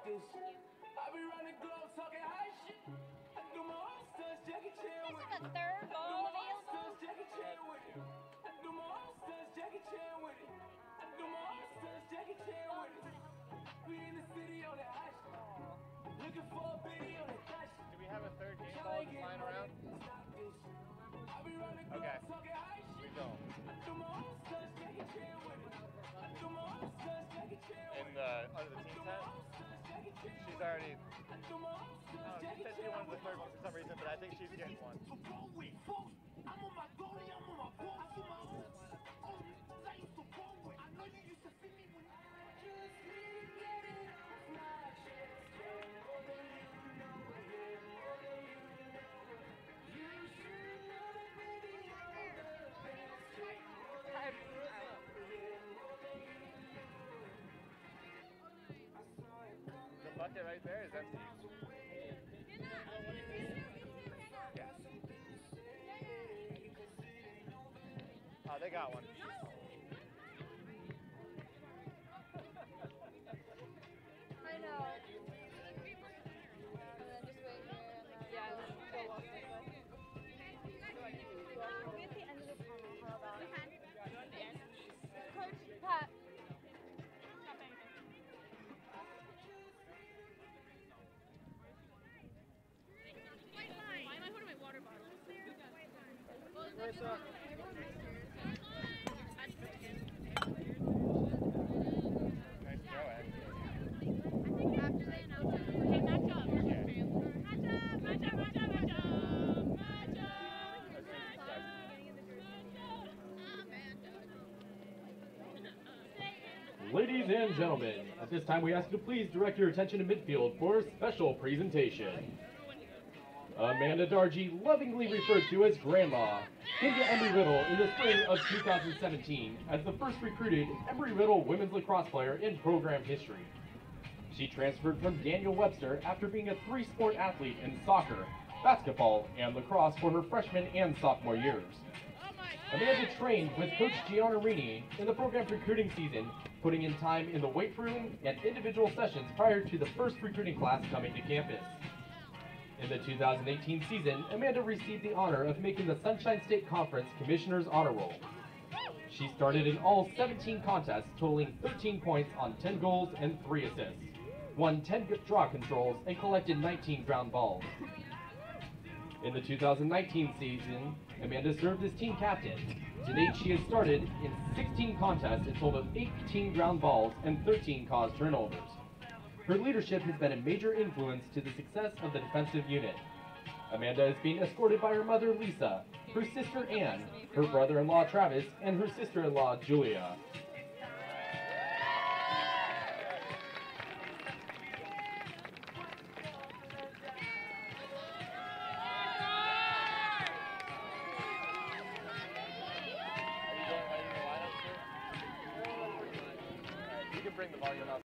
this. I be running globe talking high shit. I do my own stunts, Jackie Chan with it. Isn't a third ball available? Jackie Chan with it. I do my own stunts, Jackie Chan with it. I do my own stunts, Jackie Chan with it. We in the city on that high shit. Looking for a biddy on that high shit. Do we have a third game ball just lying around? Okay. We don't. In the under the team tent? She's already. She said she wanted the third one for some reason, but I think she's getting one. The bucket right there is empty. Yeah. Oh, they got one. I know. And then just wait here and then go walk this way. We at the end of the tunnel, how about it? Coach Pat. Why am I holding my water bottle? Where's up? Nice throw, actually. After they announce it. Okay, match up. Match up. Ladies and gentlemen, at this time we ask you to please direct your attention to midfield for a special presentation. Amanda Dargy, lovingly referred to as Grandma, came to Embry Riddle in the spring of 2017 as the first recruited Embry Riddle women's lacrosse player in program history. She transferred from Daniel Webster after being a three-sport athlete in soccer, basketball, and lacrosse for her freshman and sophomore years. Amanda trained with Coach Giannarini in the program's recruiting season, putting in time in the weight room and individual sessions prior to the first recruiting class coming to campus. In the 2018 season, Amanda received the honor of making the Sunshine State Conference Commissioner's Honor Roll. She started in all 17 contests, totaling 13 points on 10 goals and 3 assists, won 10 draw controls, and collected 19 ground balls. In the 2019 season, Amanda served as team captain. To date, she has started in 16 contests, a total of 18 ground balls and 13 caused turnovers. Her leadership has been a major influence to the success of the defensive unit. Amanda is being escorted by her mother, Lisa, her sister, Anne, her brother-in-law, Travis, and her sister-in-law, Julia. You can bring the volume up.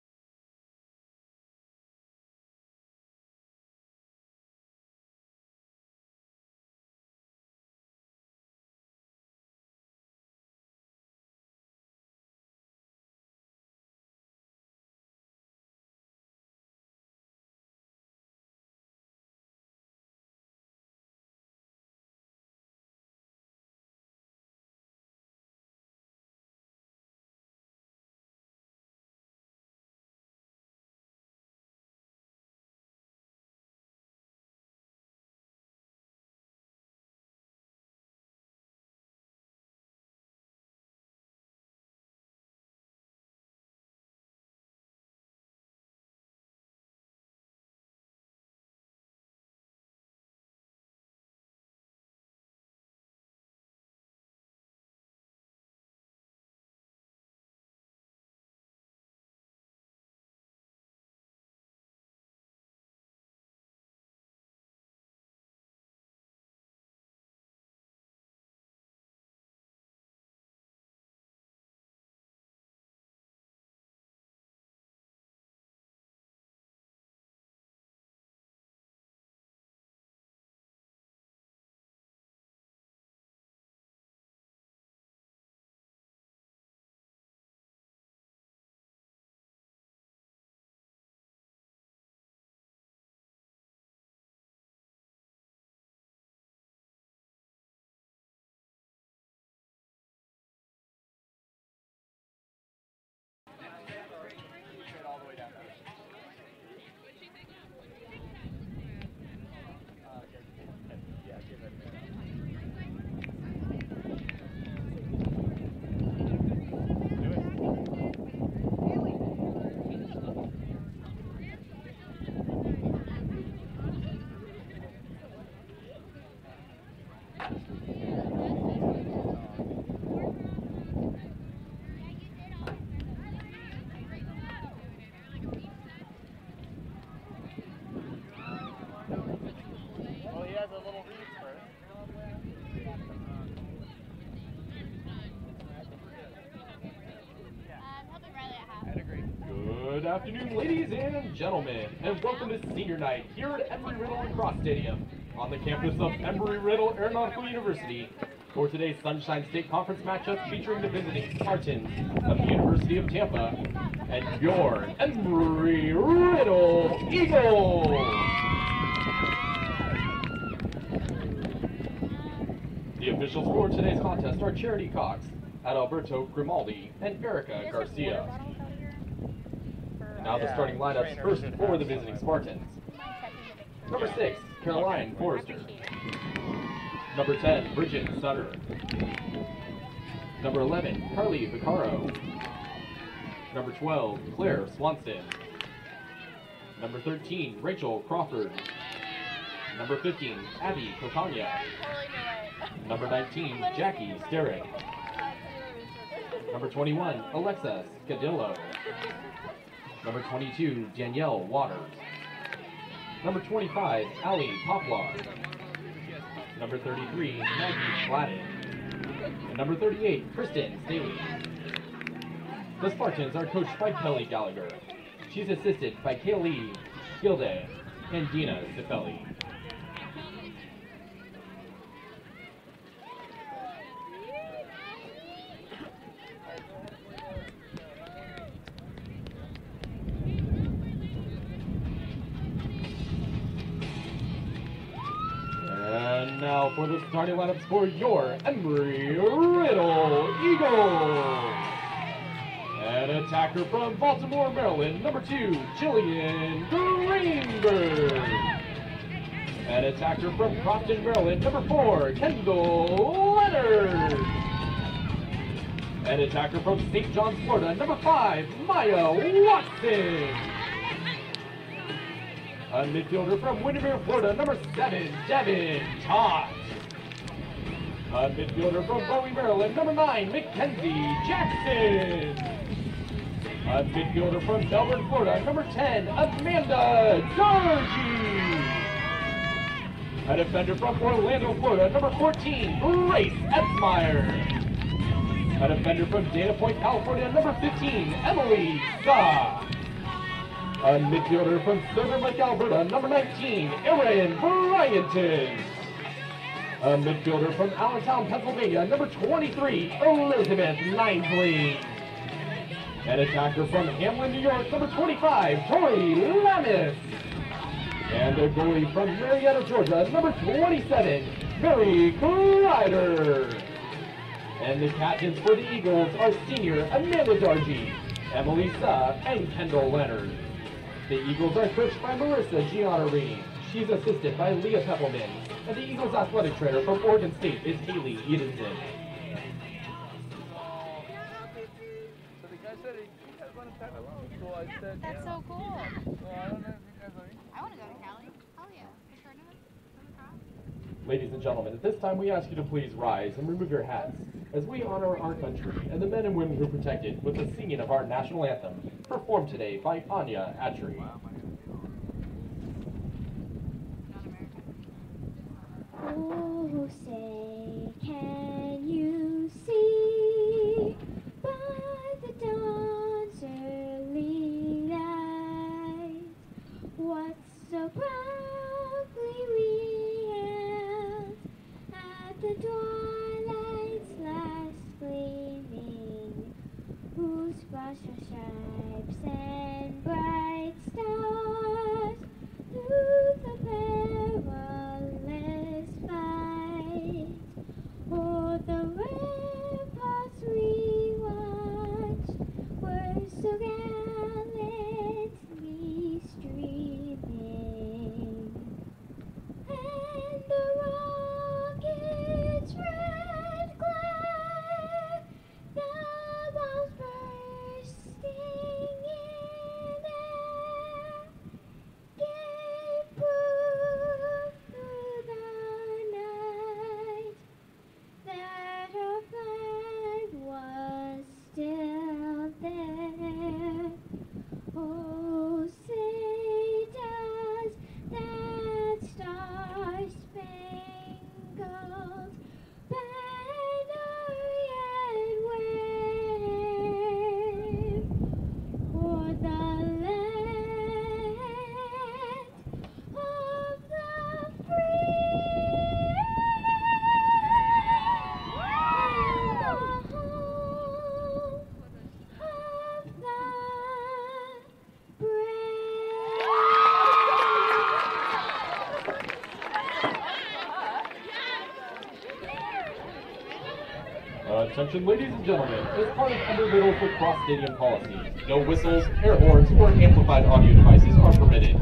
Good afternoon, ladies and gentlemen, and welcome to Senior Night here at Embry Riddle Lacrosse Stadium on the campus of Embry Riddle Aeronautical University for today's Sunshine State Conference matchup featuring the visiting Spartans of the University of Tampa and your Embry Riddle Eagles. The officials for today's contest are Charity Cox, Adalberto Grimaldi, and Erica Garcia. Now the starting lineups first for the visiting Spartans. Number 6, Caroline Forrester. Number 10, Bridget Sutter. Number 11, Carly Vaccaro. Number 12, Claire Swanson. Number 13, Rachel Crawford. Number 15, Abby Cocagna. Number 19, Jackie Sterrick. Number 21, Alexa Scadillo. Number 22, Danielle Waters. Number 25, Allie Poplar. Number 33, Maggie Gladden. And number 38, Kristen Staley. The Spartans are coached by Kelly Gallagher. She's assisted by Kaylee Gilday and Dina Cifelli. And now for the starting lineups for your Embry Riddle Eagles. An attacker from Baltimore, Maryland, number 2, Jillian Greenberg. An attacker from Crofton, Maryland, number 4, Kendall Leonard. An attacker from St. John's, Florida, number 5, Maya Watson. A midfielder from Windermere, Florida, number 7, Devin Todd. A midfielder from Bowie, Maryland, number 9, Mackenzie Jackson. A midfielder from Melbourne, Florida, number 10, Amanda Dargy. A defender from Orlando, Florida, number 14, Grace Etzmeyer. A defender from Dana Point, California, number 15, Emily Saw. A midfielder from Silver Lake, Alberta, number 19, Erin Bryanton. A midfielder from Allentown, Pennsylvania, number 23, Elizabeth Ninesley. An attacker from Hamlin, New York, number 25, Tori Lamis. And a goalie from Marietta, Georgia, number 27, Mary Greider. And the captains for the Eagles are senior Amanda Dargy, Emily Saw, and Kendall Leonard. The Eagles are coached by Marissa Giannarini. She's assisted by Leah Peppelman. And the Eagles athletic trainer from Oregon State is Haley Edenson. So the guy said he had one in Tampa. So I said, That's so cool. well, I don't know if you guys are. I want to go to Cali. Hell yeah. The tournament? Ladies and gentlemen, at this time we ask you to please rise and remove your hats as we honor our country and the men and women who protect it with the singing of our national anthem, performed today by Anya Atri. Oh, say, can you see by the dawn's early light what so proudly we hailed at the twilight's last gleaming, whose sparkle stripes and bright stars through the perilous fight o'er the ramparts we watched were so gallantly streaming, and the rocket's red glare, the bombs bursting in Attention, ladies and gentlemen, as part of Embry Riddle's lacrosse stadium policy, no whistles, air horns, or amplified audio devices are permitted.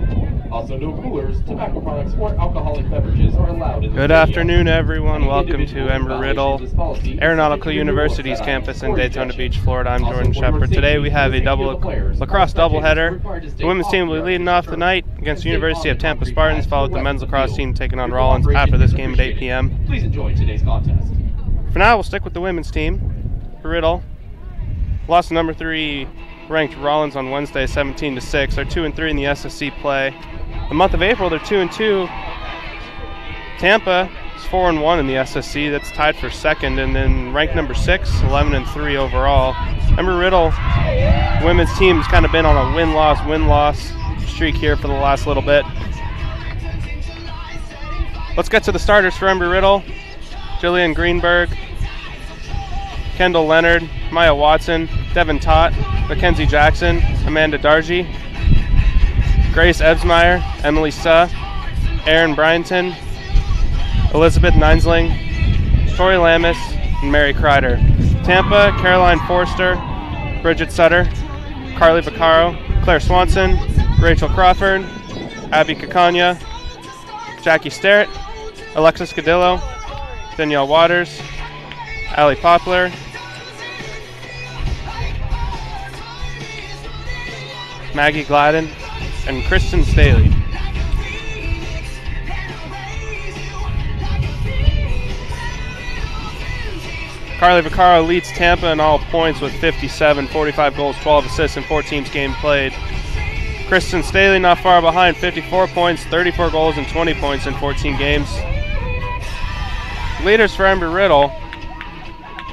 Also, no coolers, tobacco products, or alcoholic beverages are allowed in the Good stadium. afternoon, everyone. Any Welcome to individual Embry Riddle, violation of this policy is Aeronautical subject to renewal University's at campus in or Daytona rejection. Beach, Florida. I'm Also, Jordan for your Shepard. safety Today we and have the a safety of double the players, lacrosse all spectators are doubleheader. required to stay The women's off team will the be leading artificial off the turf night and against the stay University on of the Tampa concrete Spartans, pads followed for the the men's rest of the lacrosse field. team taking on Your Rollins cooperation after is this game at 8 appreciated. p.m. Please enjoy today's contest. For now, we'll stick with the women's team. For Riddle, lost to number 3 ranked Rollins on Wednesday, 17-6. They're 2-3 in the SSC play. The month of April, they're 2-2. Tampa is 4-1 in the SSC. That's tied for second, and then ranked number 6, 11-3 overall. Embry Riddle women's team's kind of been on a win-loss streak here for the last little bit. Let's get to the starters for Embry Riddle. Jillian Greenberg, Kendall Leonard, Maya Watson, Devin Tott, Mackenzie Jackson, Amanda Dargy, Grace Ebsmeyer, Emily Suh, Erin Bryanton, Elizabeth Ninesling, Tori Lamis, and Mary Kreider. Tampa, Caroline Forster, Bridget Sutter, Carly Vaccaro, Claire Swanson, Rachel Crawford, Abby Kakanya, Jackie Sterrett, Alexis Cadillo, Danielle Waters, Allie Poplar, Maggie Gladden, and Kristen Staley. Carly Vaccaro leads Tampa in all points with 57, 45 goals, 12 assists in 14 games played. Kristen Staley not far behind, 54 points, 34 goals, and 20 points in 14 games. Leaders for Embry Riddle,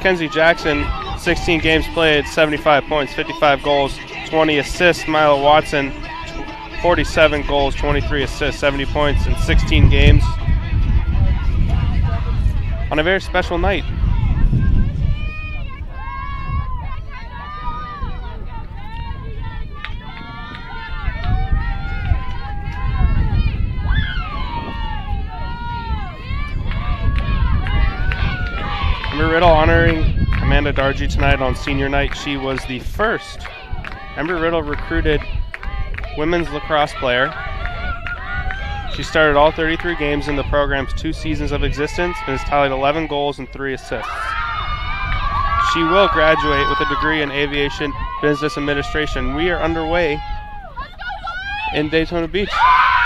Kenzie Jackson, 16 games played, 75 points, 55 goals, 20 assists. Mila Watson, 47 goals, 23 assists, 70 points in 16 games. On a very special night. Embry Riddle honoring Amanda Dargy tonight on senior night. She was the first Embry Riddle recruited women's lacrosse player. She started all 33 games in the program's 2 seasons of existence and has tallied 11 goals and 3 assists. She will graduate with a degree in aviation business administration. We are underway in Daytona Beach.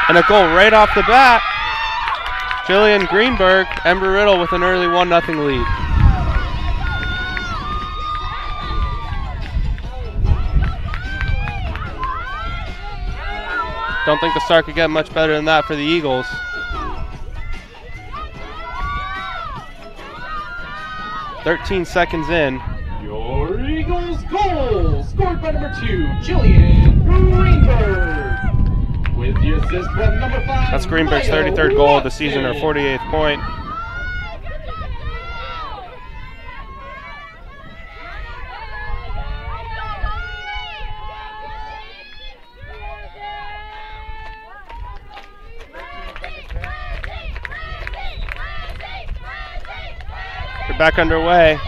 And a goal right off the bat. Jillian Greenberg, Embry Riddle with an early 1-0 lead. Don't think the start could get much better than that for the Eagles. "13 seconds in. Your Eagles goal, scored by number 2, Jillian Greenberg. With the assist from number 5, That's Greenberg's Maya 33rd goal of the Watson. season, her 48th point. We're back underway.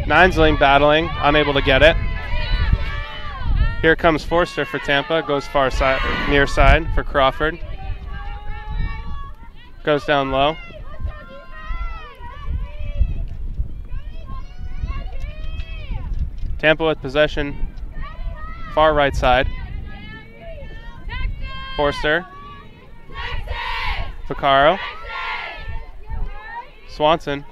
Ninesling battling, unable to get it. Here comes Forster for Tampa, goes far side, near side for Crawford. Goes down low. Tampa with possession, far right side. Forster. Vaccaro. Swanson.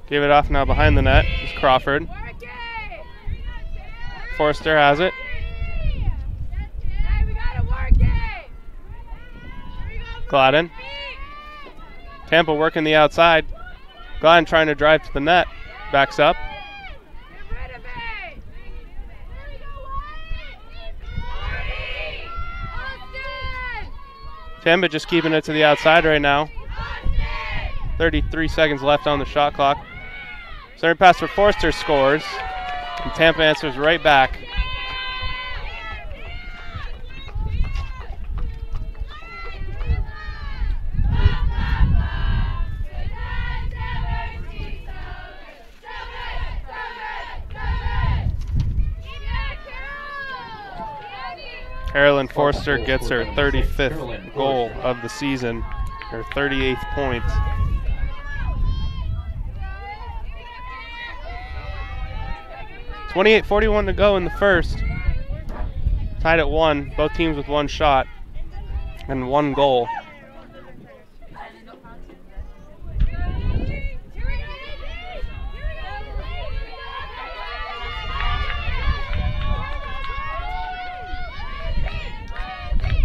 Give it off now behind the net. It's Crawford. Forster has it. Gladden. Tampa working the outside. Gladden trying to drive to the net. Backs up. Tampa just keeping it to the outside right now. 33 seconds left on the shot clock. Center pass for Forster scores. And Tampa answers right back. Carolyn Forster gets her 35th goal of the season, her 38th point. .28:41 to go in the first. Tied at 1, both teams with 1 shot and 1 goal.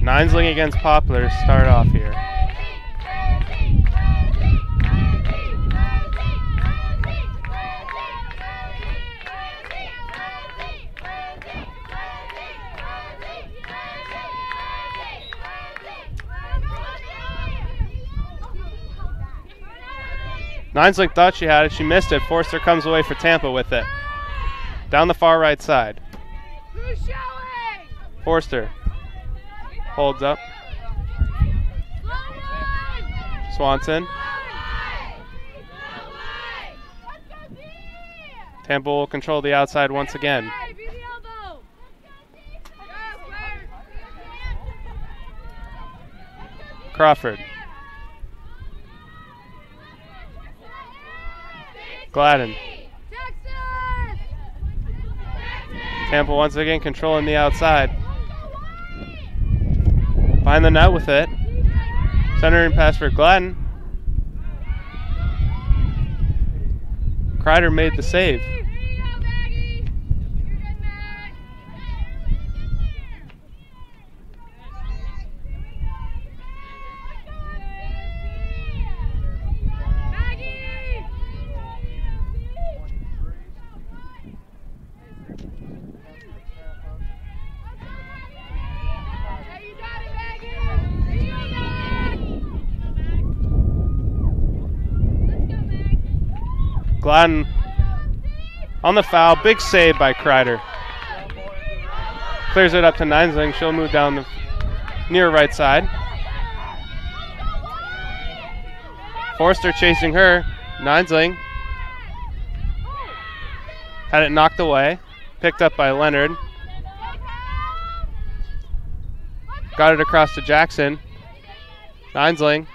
Ninesling against Poplar start off here. Ninesling thought she had it. She missed it. Forster comes away for Tampa with it. Down the far right side. Forster holds up. Swanson. Tampa will control the outside once again. Crawford. Gladden. Tampa once again controlling the outside. Find the net with it. Centering pass for Gladden. Kreider made the save. Gladden on the foul. Big save by Kreider. Clears it up to Ninesling. She'll move down the near right side. Forster chasing her. Ninesling had it knocked away. Picked up by Leonard. Got it across to Jackson. Ninesling.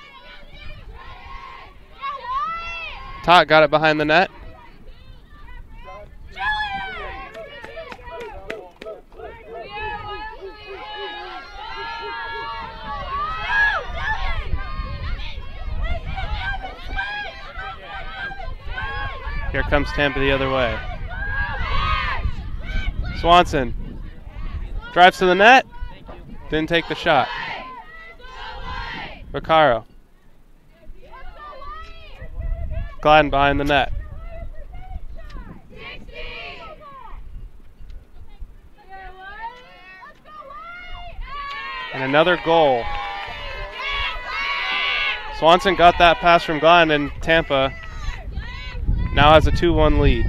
Tot got it behind the net. Here comes Tampa the other way. Swanson drives to the net. Didn't take the shot. Vaccaro. Gladden behind the net. And another goal. Swanson got that pass from Gladden, and Tampa now has a 2-1 lead.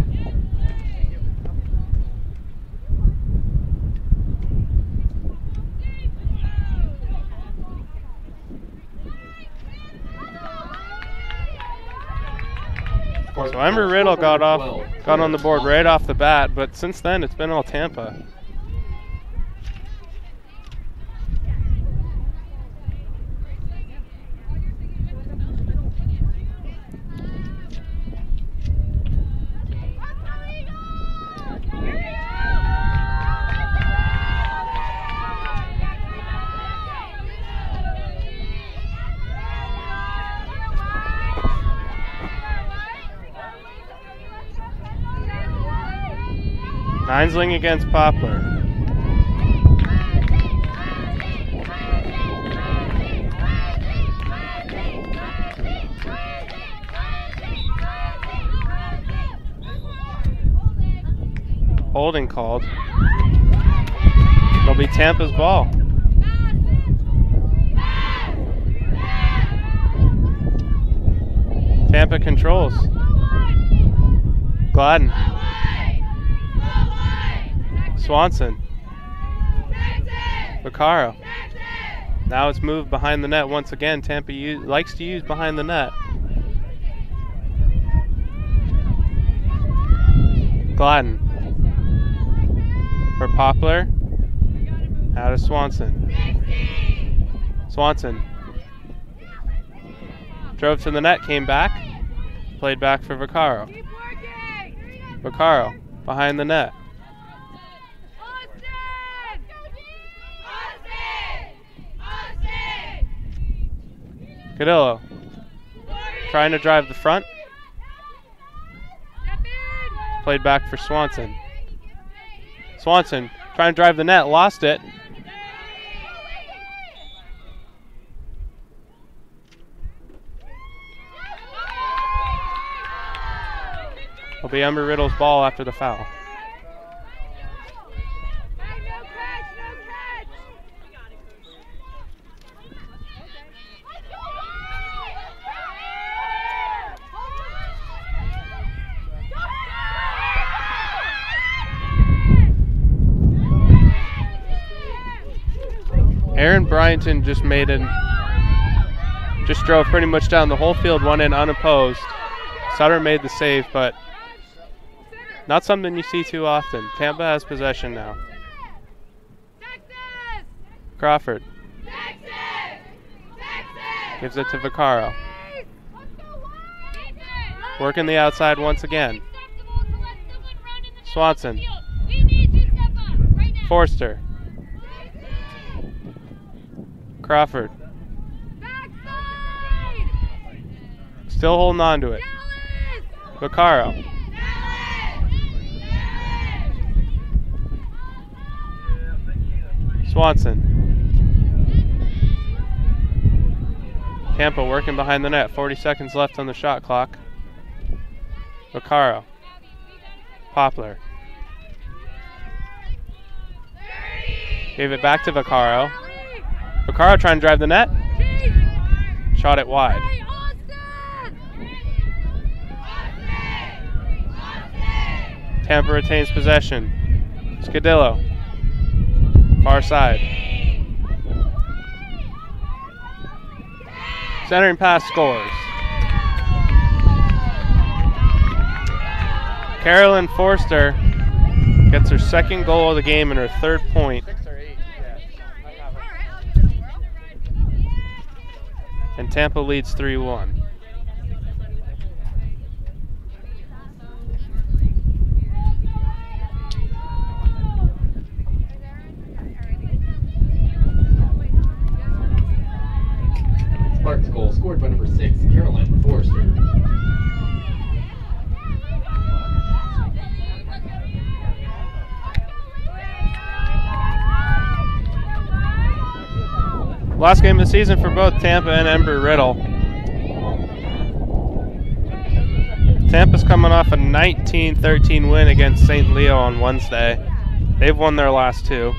So Embry Riddle got on the board right off the bat, but since then it's been all Tampa. Ninesling against Poplar. Holding called. It'll be Tampa's ball. Tampa controls. Gladden. Swanson. Vaccaro. Now it's moved behind the net once again. Tampa likes to use behind the net. Gladden. For Poplar. Out of Swanson. Swanson drove to the net, came back, played back for Vaccaro. Vaccaro behind the net. Cadillo trying to drive the front. Played back for Swanson. Swanson trying to drive the net, lost it. It'll be Embry Riddle's ball after the foul. Aaron Bryantson just drove pretty much down the whole field, one in unopposed. Sutter made the save, but not something you see too often. Tampa has possession now. Crawford gives it to Vaccaro. Working the outside once again. Swanson. Forster. Crawford. Still holding on to it. Vaccaro. Swanson. Tampa working behind the net. 40 seconds left on the shot clock. Vaccaro. Poplar. Gave it back to Vaccaro. Vaccaro trying to drive the net. Shot it wide. Tampa retains possession. Scadillo. Far side. Centering pass scores. Carolyn Forster gets her second goal of the game and her third point. And Tampa leads 3-1. Spartans goal scored by number 6, Caroline Forster. Last game of the season for both Tampa and Embry Riddle. Tampa's coming off a 19-13 win against St. Leo on Wednesday. They've won their last two.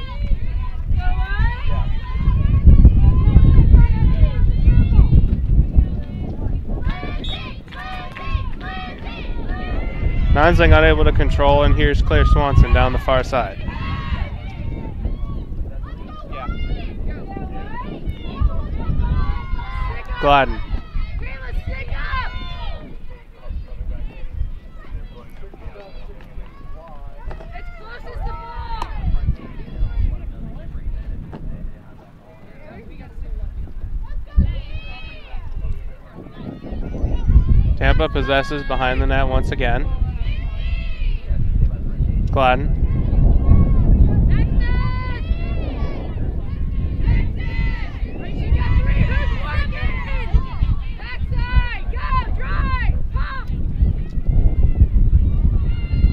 Nonsing unable to control, and here's Claire Swanson down the far side. Gladden. Tampa possesses behind the net once again. Gladden.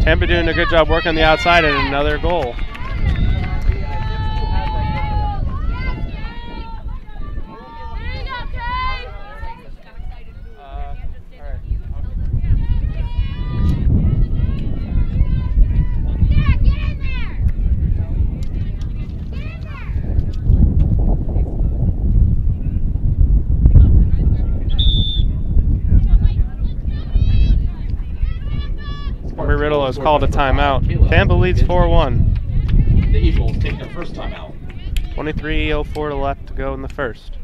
Tampa doing a good job working the outside and another goal. Riddle has called a timeout. Tampa leads 4-1. The Eagles take their first timeout. 23:04 left to go in the first.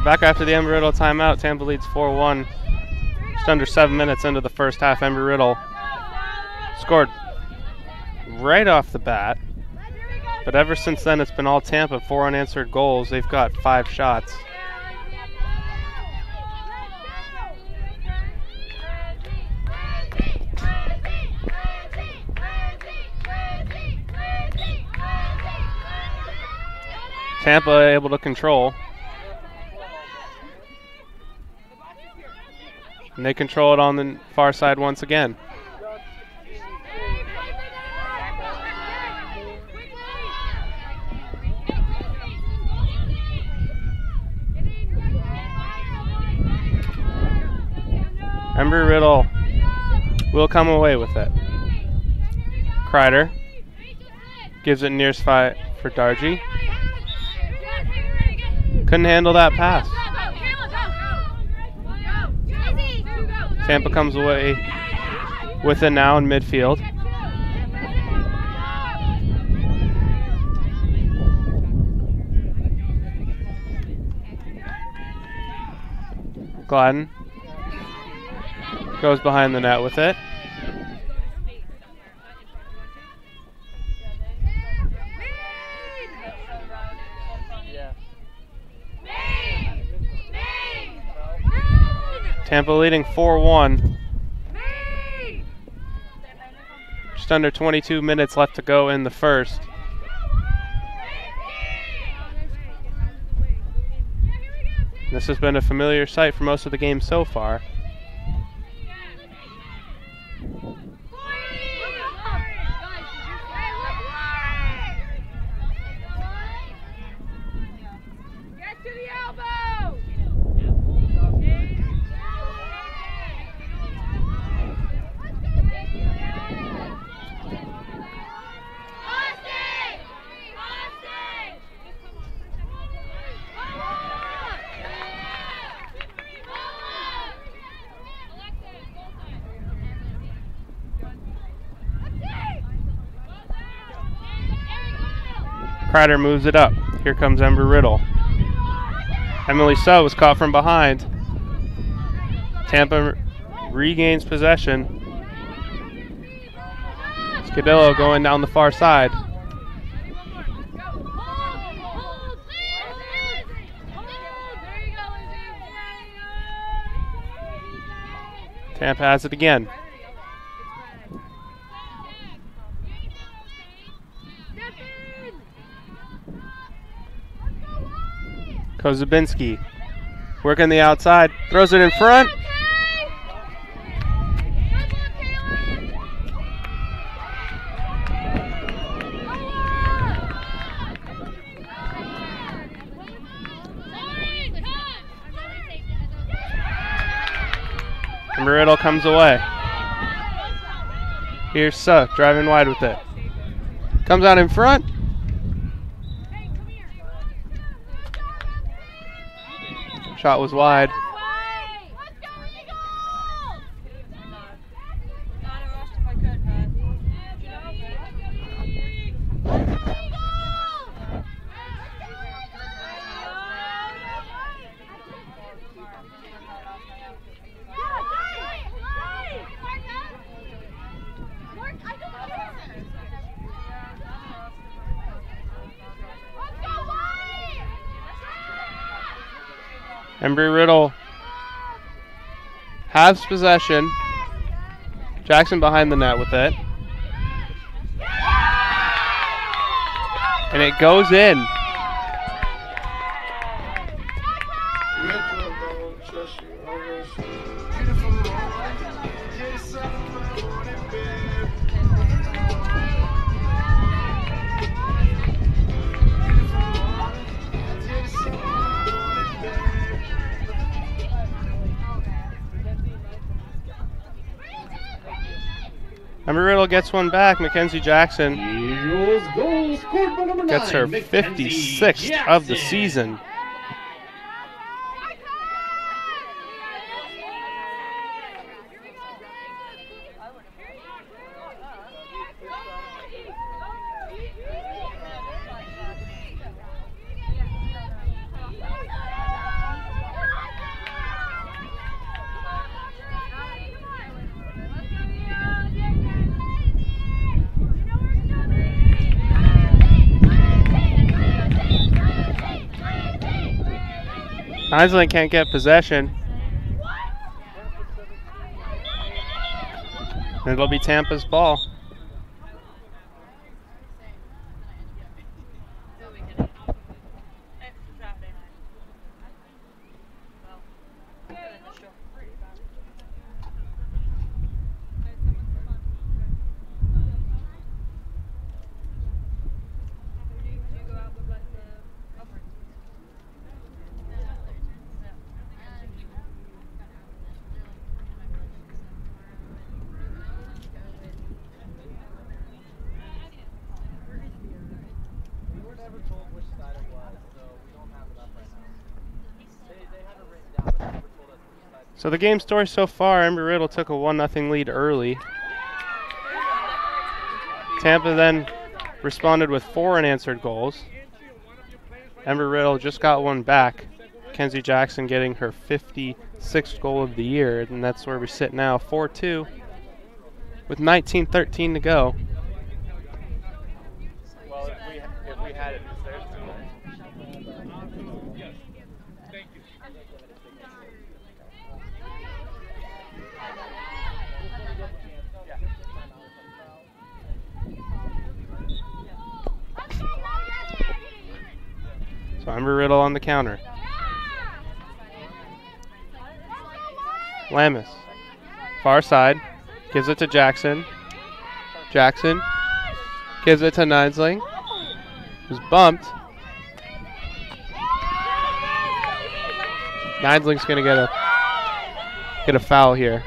Back after the Embry Riddle timeout. Tampa leads 4-1. Just under 7 minutes into the first half. Embry Riddle scored right off the bat. But ever since then, it's been all Tampa. 4 unanswered goals. They've got 5 shots. Tampa able to control. And they control it on the far side once again. Embry Riddle will come away with it. Kreider gives it near spot for Dargy. Couldn't handle that pass. Tampa comes away with it now in midfield. Gladden goes behind the net with it. Tampa leading 4-1. Just under 22 minutes left to go in the first. This has been a familiar sight for most of the game so far. Kreider moves it up. Here comes Embry Riddle. Emily So was caught from behind. Tampa regains possession. Scadillo going down the far side. Tampa has it again. Kozubinski working the outside, throws it in front. And Riddle comes away. Here's Suck driving wide with it. Comes out in front. Shot was wide. Embry Riddle has possession. Jackson behind the net with it. And it goes in. Embry Riddle gets one back. Mackenzie Jackson gets her 56th of the season. Heisling can't get possession. It'll be Tampa's ball. So the game story so far, Embry Riddle took a 1-0 lead early. Tampa then responded with 4 unanswered goals. Embry Riddle just got one back. Mackenzie Jackson getting her 56th goal of the year, and that's where we sit now, 4-2, with 19:13 to go. Well, if we had it, it's theirs too. So Embry Riddle on the counter. Lamas, far side, gives it to Jackson. Jackson gives it to Ninesling. Was bumped. Ninesling's gonna get a foul here.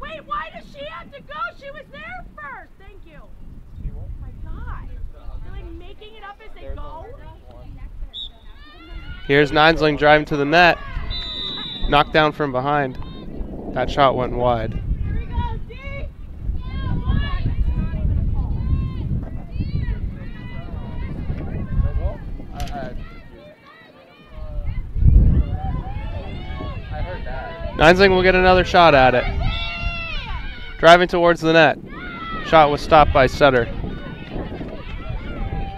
Wait, why does she have to go? She was there first. Thank you. Oh my God. They're like making it up as they go. Here's Ninesling driving to the net. Knocked down from behind. That shot went wide. Here we go, D. I heard that. Ninesling will get another shot at it. Driving towards the net. Shot was stopped by Sutter.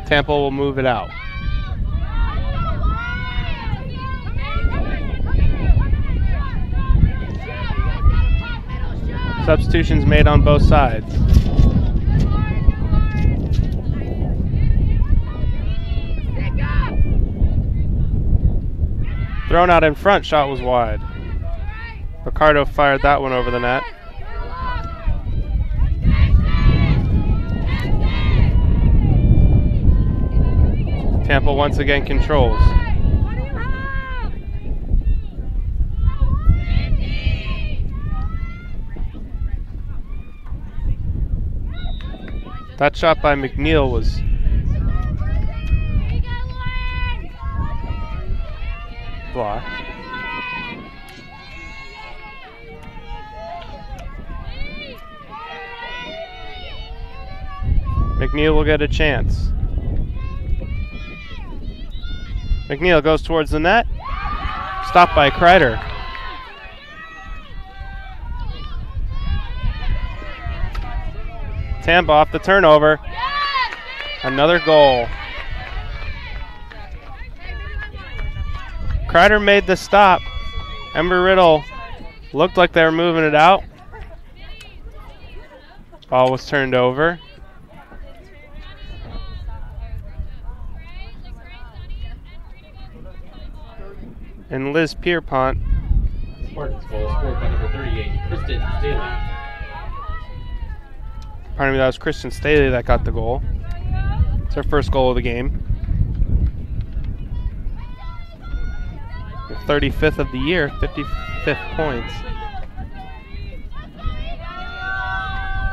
Tampa will move it out. Substitutions made on both sides. Thrown out in front, shot was wide. Ricardo fired that one over the net. Tampa once again controls. That shot by McNeil was blocked. McNeil will get a chance. McNeil goes towards the net. Stopped by Kreider. Tampa off the turnover. Another goal. Kreider made the stop. Embry Riddle looked like they were moving it out. Ball was turned over. And Liz Pierpont. Spartans goal scored by number 38, Kristen Staley. Pardon me, that was Kristen Staley that got the goal. It's her first goal of the game. The 35th of the year, 55th points.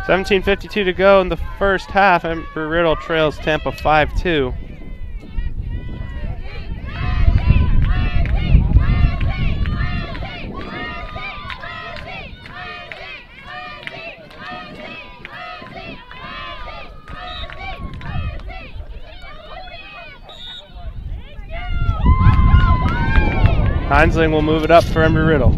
17:52 to go in the first half. Embry Riddle trails Tampa 5-2. Heinzling will move it up for Embry Riddle.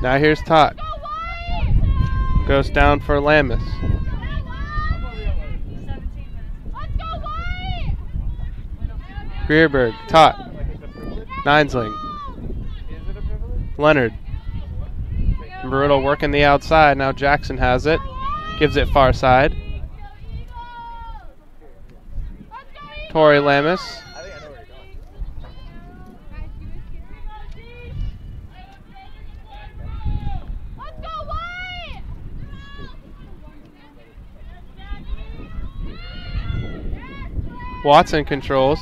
Now here's Tot. Goes down for Lamis. Grierberg, Tot. Heinzling. Leonard. Embry Riddle working the outside. Now Jackson has it. Gives it far side. Tori Lamis. Watson controls.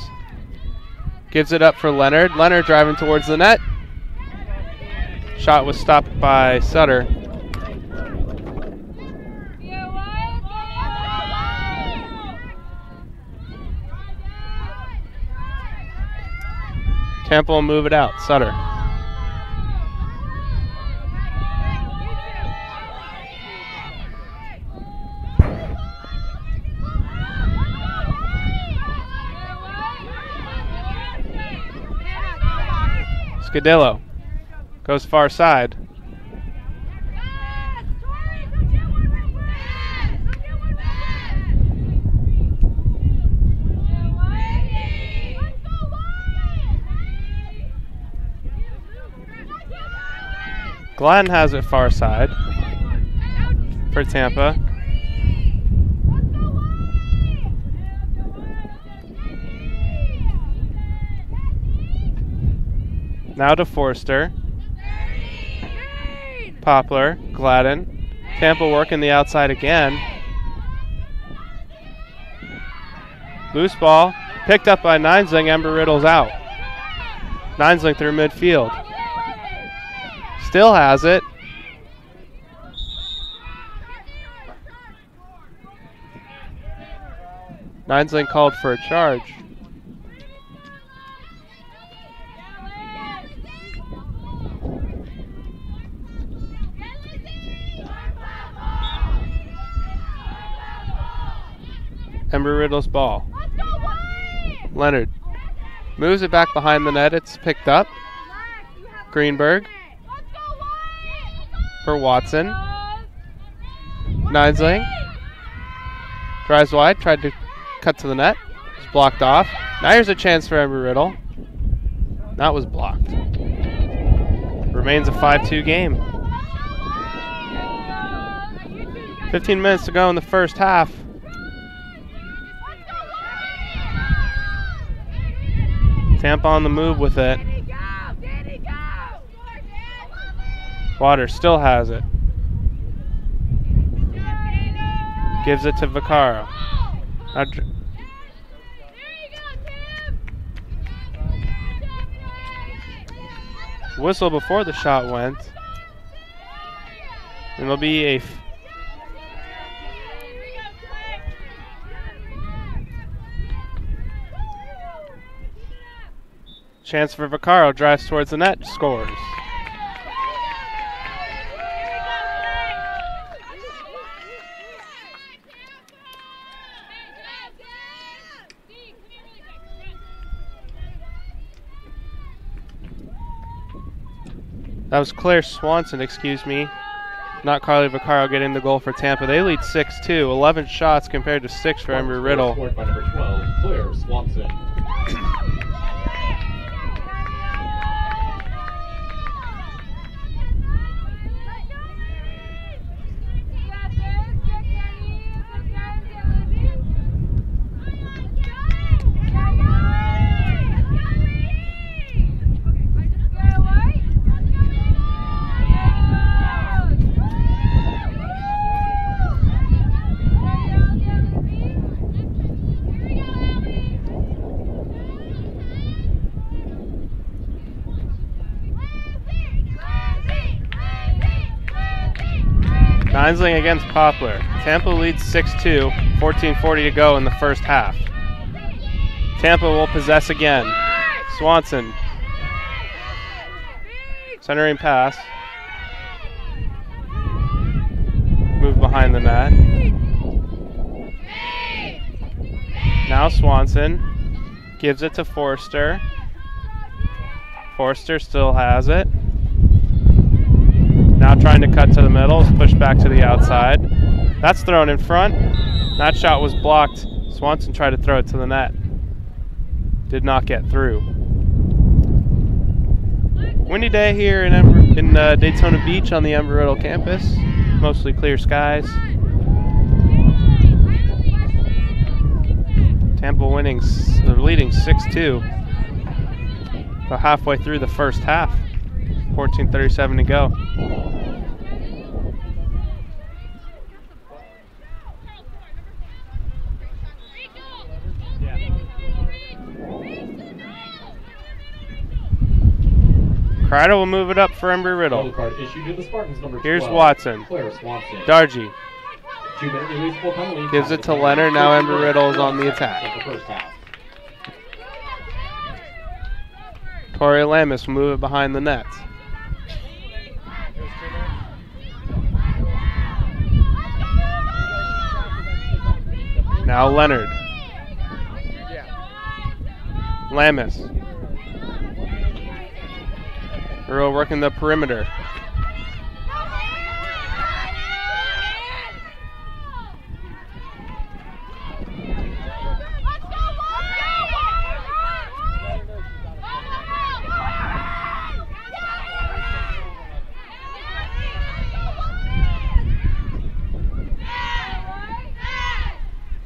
Gives it up for Leonard. Leonard driving towards the net. Shot was stopped by Sutter. Tampa will move it out. Sutter. Scadillo goes far side. Glenn has it far side for Tampa. Now to Forster. Poplar, Gladden. Tampa working the outside again. Loose ball. Picked up by Heinzling. Embry Riddle's out. Heinzling through midfield. Still has it. Heinzling called for a charge. Embry Riddle's ball. Leonard moves it back behind the net. It's picked up. Greenberg for Watson. Heinzling drives wide, tried to cut to the net. It's blocked off. Now here's a chance for Embry Riddle. That was blocked. Remains a 5-2 game. 15 minutes to go in the first half. Tampa on the move with it. Waters still has it. Gives it to Vaccaro. Whistle before the shot went. And it'll be a chance for Vaccaro. Drives towards the net, scores. That was Claire Swanson, excuse me. Not Carly Vaccaro getting the goal for Tampa. They lead 6-2, 11 shots compared to 6 for Embry Riddle. Scored by number 12, Claire Swanson. Heinzling against Poplar. Tampa leads 6-2, 14:40 to go in the first half. Tampa will possess again. Swanson. Centering pass. Move behind the net. Now Swanson gives it to Forster. Forster still has it. Now trying to cut to the middle, push back to the outside. That's thrown in front. That shot was blocked. Swanson tried to throw it to the net. Did not get through. Windy day here in Daytona Beach on the Embry-Riddle campus. Mostly clear skies. Tampa leading 6-2. About halfway through the first half. 14:37 to go. Crider will move it up for Embry-Riddle. Yellow card issued to the Spartans, number 12. Here's Watson. Swanson. Dargy 2-minute releasable penalty. gives it to Leonard. Now Embry-Riddle is on the attack. The first half. Torrey Lamis will move it behind the net. Now Leonard. Lamis. Earl working the perimeter.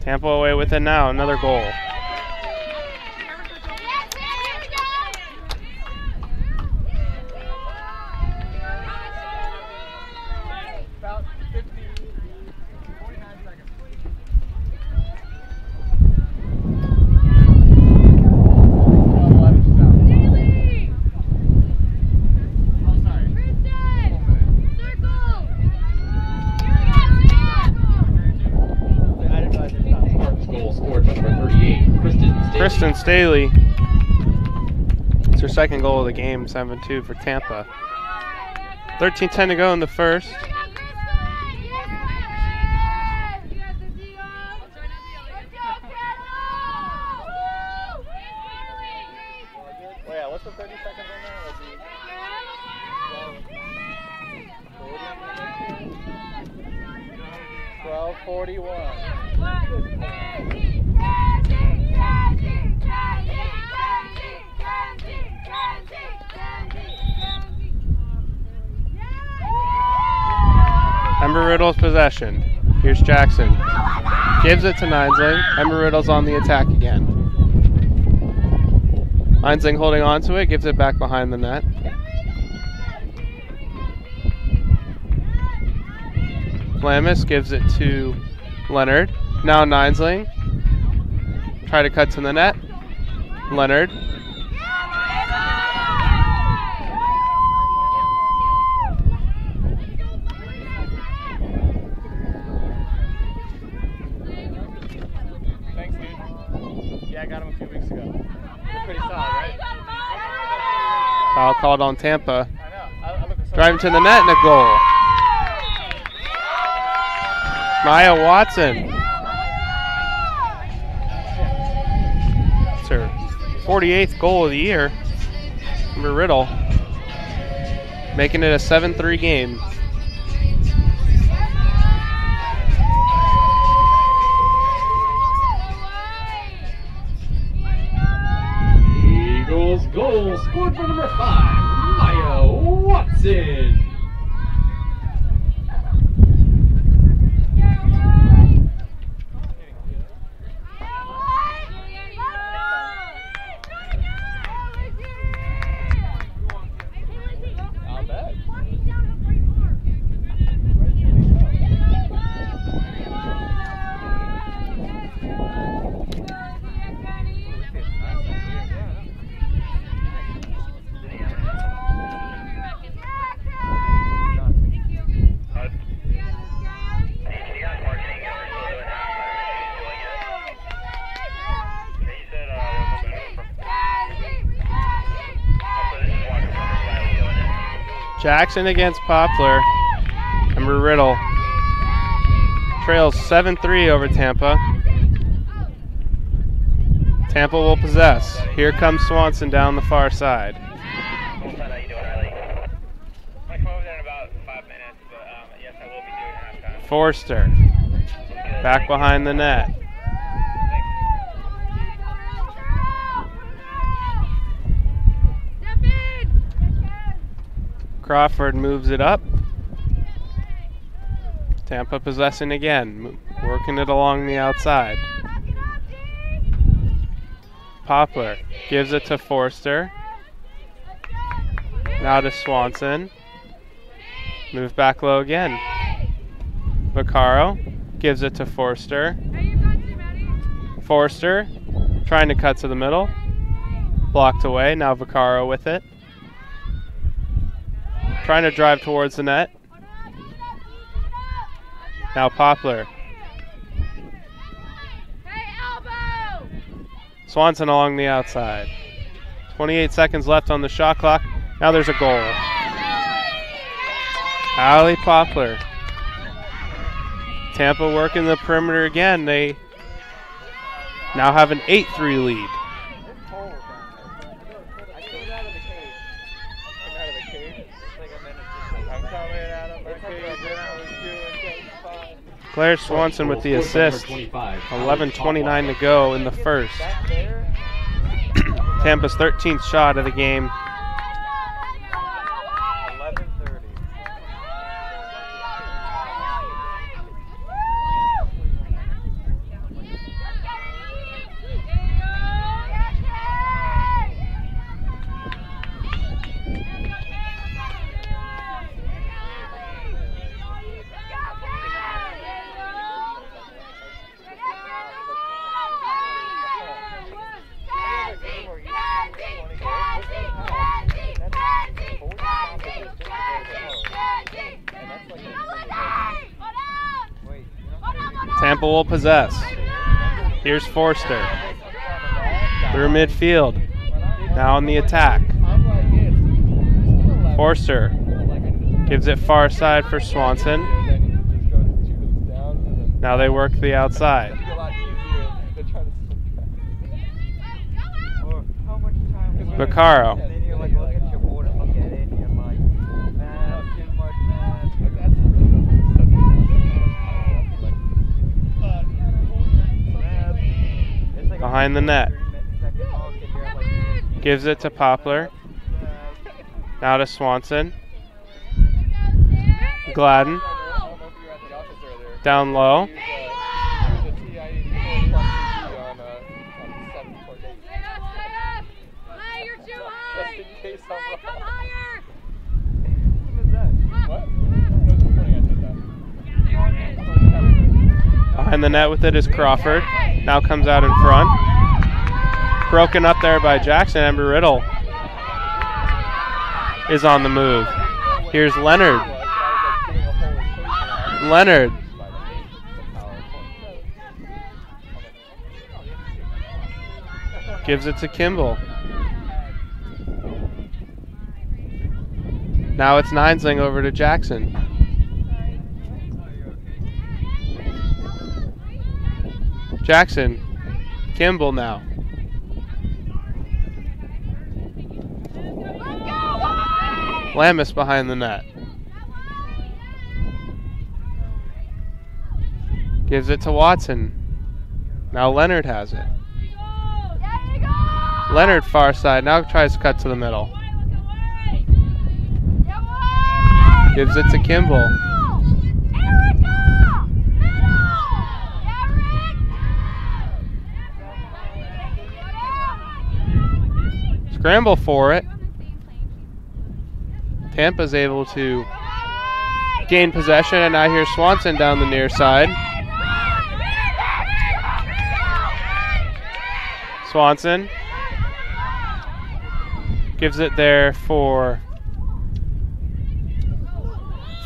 Tampa away with it now, another goal. Kristen Staley. It's her second goal of the game, 7-2 for Tampa. 13:10 to go in the first. Yeah, what's the 30 seconds on there? 12:41. Embry-Riddle's possession. Here's Jackson. Gives it to Ninesling. Embry-Riddle's on the attack again. Ninesling holding on to it, gives it back behind the net. Lamis gives it to Leonard. Now Ninesling. Try to cut to the net. Leonard. Thanks, dude. Yeah, I got him a few weeks ago. They're pretty solid, right? Foul called on Tampa. I know. I look at Driving to the net and a goal. Maya Watson. It's her 48th goal of the year. Riddle making it a 7-3 game. Eagles goal scored for number 5, Maya Watson. Jackson against Poplar. Embry-Riddle trails 7-3 over Tampa. Tampa will possess. Here comes Swanson down the far side. How you doing, Riley? I come over there in about 5 minutes, but yes, I will be doing halftime. Forster back behind the net. Crawford moves it up. Tampa possessing again, working it along the outside. Poplar gives it to Forster. Now to Swanson. Move back low again. Vaccaro gives it to Forster. Forster trying to cut to the middle. Blocked away. Now Vaccaro with it. Trying to drive towards the net. Now Poplar. Swanson along the outside. 28 seconds left on the shot clock. Now there's a goal. Allie Poplar. Tampa working the perimeter again. They now have an 8-3 lead. Claire Swanson with the assist. 11:29 to go in the first. Tampa's 13th shot of the game. Tampa will possess. Here's Forster. Through midfield. Now on the attack. Forster gives it far side for Swanson. Now they work the outside. Vaccaro. Behind the net. Gives it to Poplar. Now to Swanson. Gladden. Down low. Behind the net with it is Crawford. Now comes out in front. Broken up there by Jackson. Embry Riddle is on the move. Here's Leonard. Leonard. Gives it to Kimball. Now it's Ninesling over to Jackson. Jackson. Kimball now. Lamis behind the net. Gives it to Watson. Now Leonard has it. Leonard far side. Now tries to cut to the middle. Gives it to Kimball. Scramble for it. Tampa's able to gain possession, and now here's Swanson down the near side. Swanson gives it there for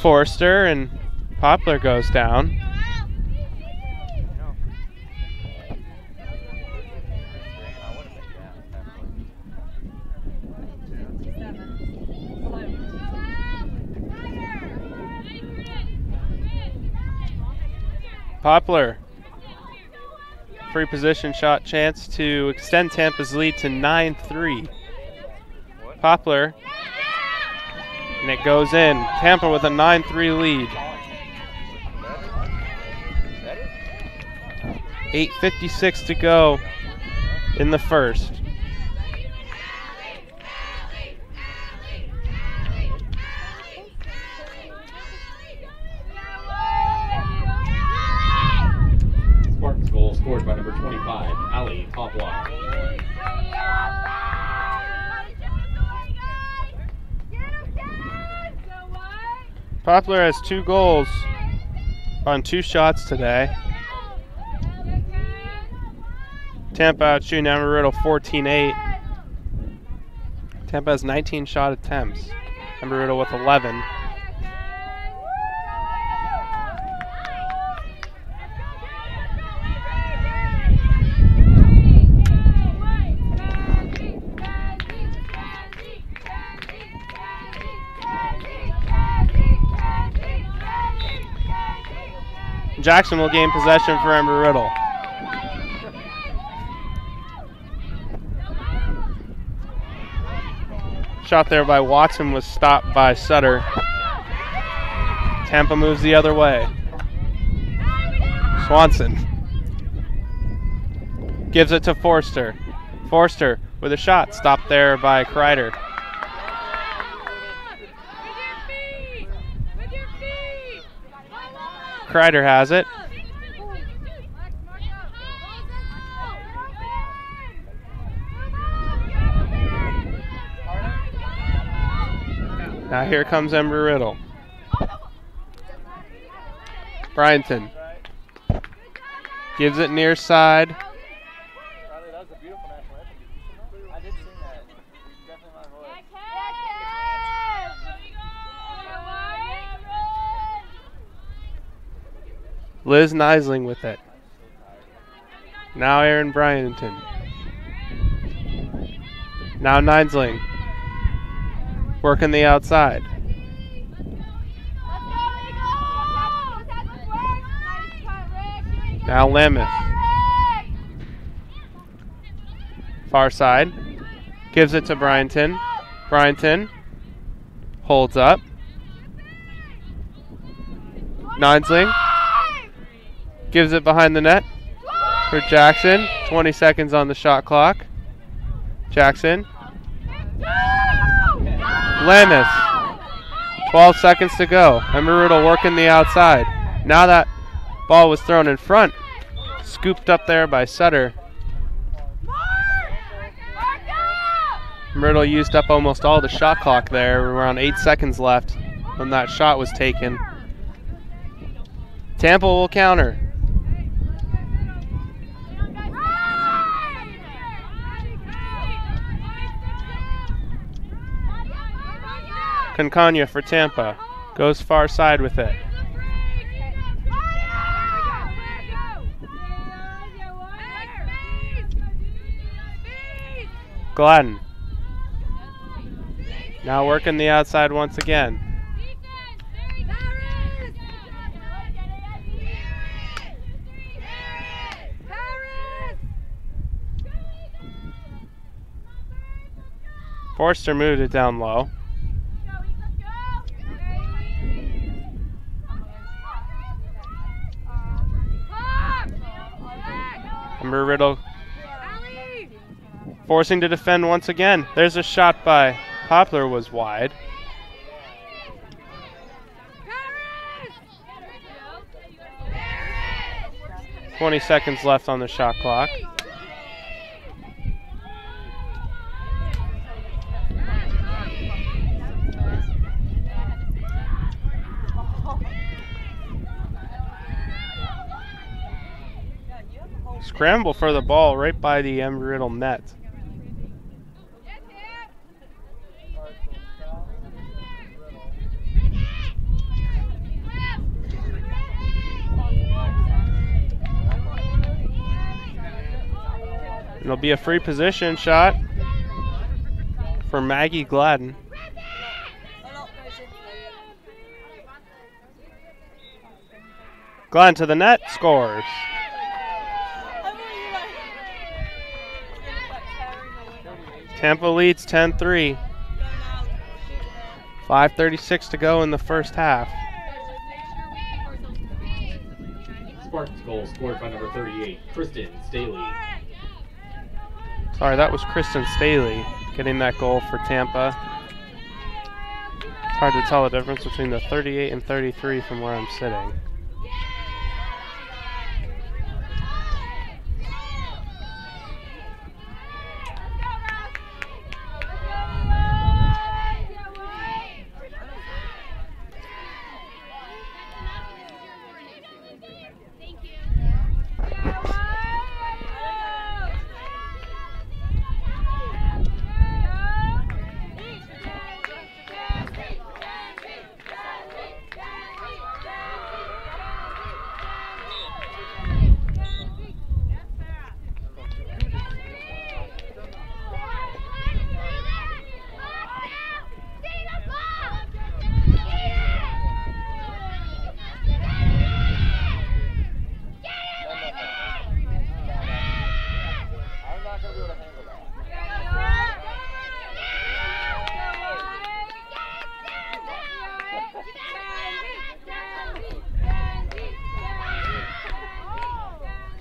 Forster, and Poplar goes down. Poplar Free position shot chance to extend Tampa's lead to 9-3. Poplar. And it goes in. Tampa with a 9-3 lead. 8:56 to go in the first. Spartans goal scored by number 25, Ali Poplar. Poplar has 2 goals on 2 shots today. Tampa out shooting Embry Riddle 14-8. Tampa has 19 shot attempts. Embry Riddle with 11. Jackson will gain possession for Embry Riddle. Shot there by Watson was stopped by Sutter. Tampa moves the other way. Swanson gives it to Forster. Forster with a shot, stopped there by Kreider. Kreider has it. Now here comes Embry Riddle. Bryanton gives it near side. Liz Neisling with it. Now Aaron Bryanton. Now Neisling. Working the outside. Now Lameth. Far side. Gives it to Bryanton. Bryanton holds up. Neisling gives it behind the net for Jackson. 20 seconds on the shot clock. Jackson. Lameth. 12 seconds to go. Embry Riddle working the outside. Now that ball was thrown in front. Scooped up there by Sutter. Embry Riddle used up almost all the shot clock there. Around 8 seconds left when that shot was taken. Tampa will counter. Concagna for Tampa. Goes far side with it. Gladden. Now working the outside once again. Forster moved it down low. Embry Riddle forcing to defend once again. There's a shot by Poplar, was wide. $20 seconds left on the shot clock. Scramble for the ball right by the Embry Riddle net. It'll be a free position shot for Maggie Gladden. Gladden to the net, scores. Tampa leads 10-3. 5:36 to go in the first half. Spartans goal scored by number 38, Kristen Staley. Sorry, that was Kristen Staley getting that goal for Tampa. It's hard to tell the difference between the 38 and 33 from where I'm sitting.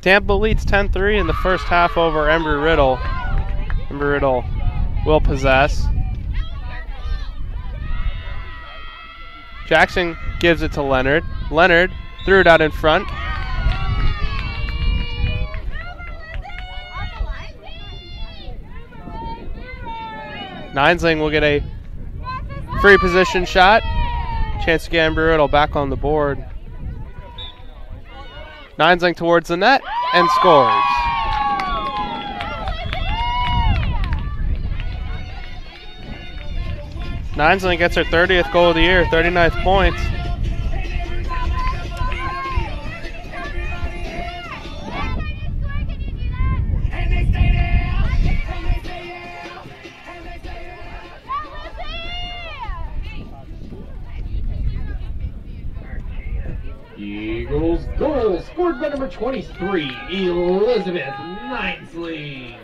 Tampa leads 10-3 in the first half over Embry Riddle. Embry Riddle will possess. Jackson gives it to Leonard. Leonard threw it out in front. Ninesling will get a free position shot. Chance to get Embry Riddle back on the board. Ninesling towards the net and scores. Ninesling gets her 30th goal of the year, 39th points. Eagles goal scored by number 23, Elizabeth Ninesling.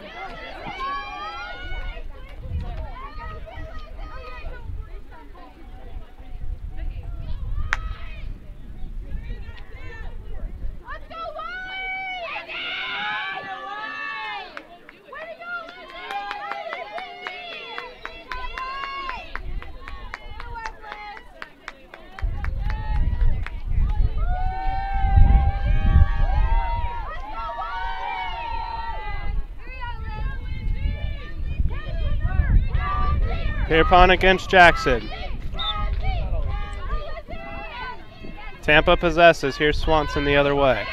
Pierpont against Jackson. Tampa possesses. Here's Swanson the other way.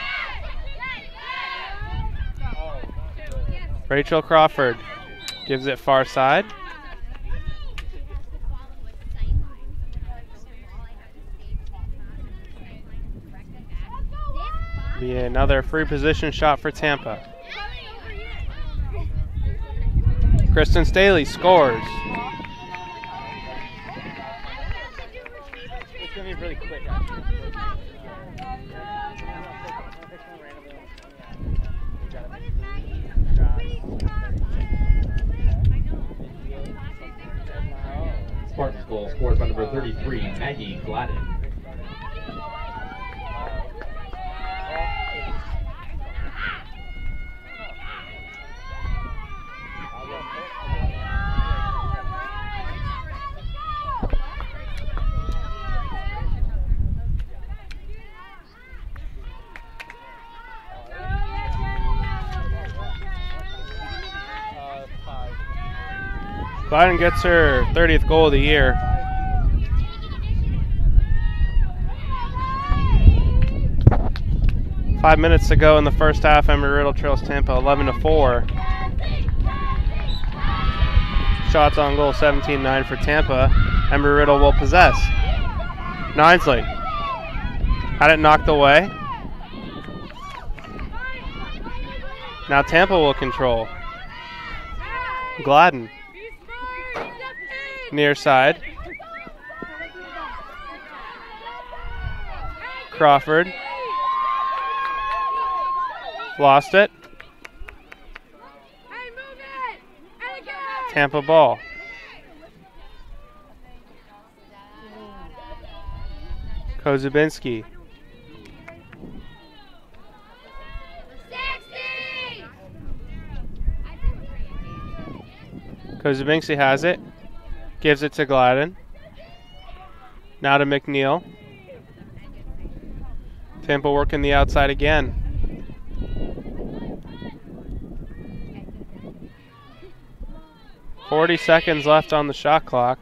Rachel Crawford gives it far side. Be another free position shot for Tampa. Kristen Staley scores. It's going to be really quick. Spartans goal scored by number 33, Maggie Gladden. Gladden gets her 30th goal of the year. Five minutes to go in the first half. Embry Riddle trails Tampa 11-4. Shots on goal 17-9 for Tampa. Embry Riddle will possess. Ninesling had it knocked away. Now Tampa will control. Gladden. Near side. Crawford. Lost it. Tampa ball. Kozubinski. Kozubinski has it. Gives it to Gladden. Now to McNeil. Tampa working the outside again. .40 seconds left on the shot clock.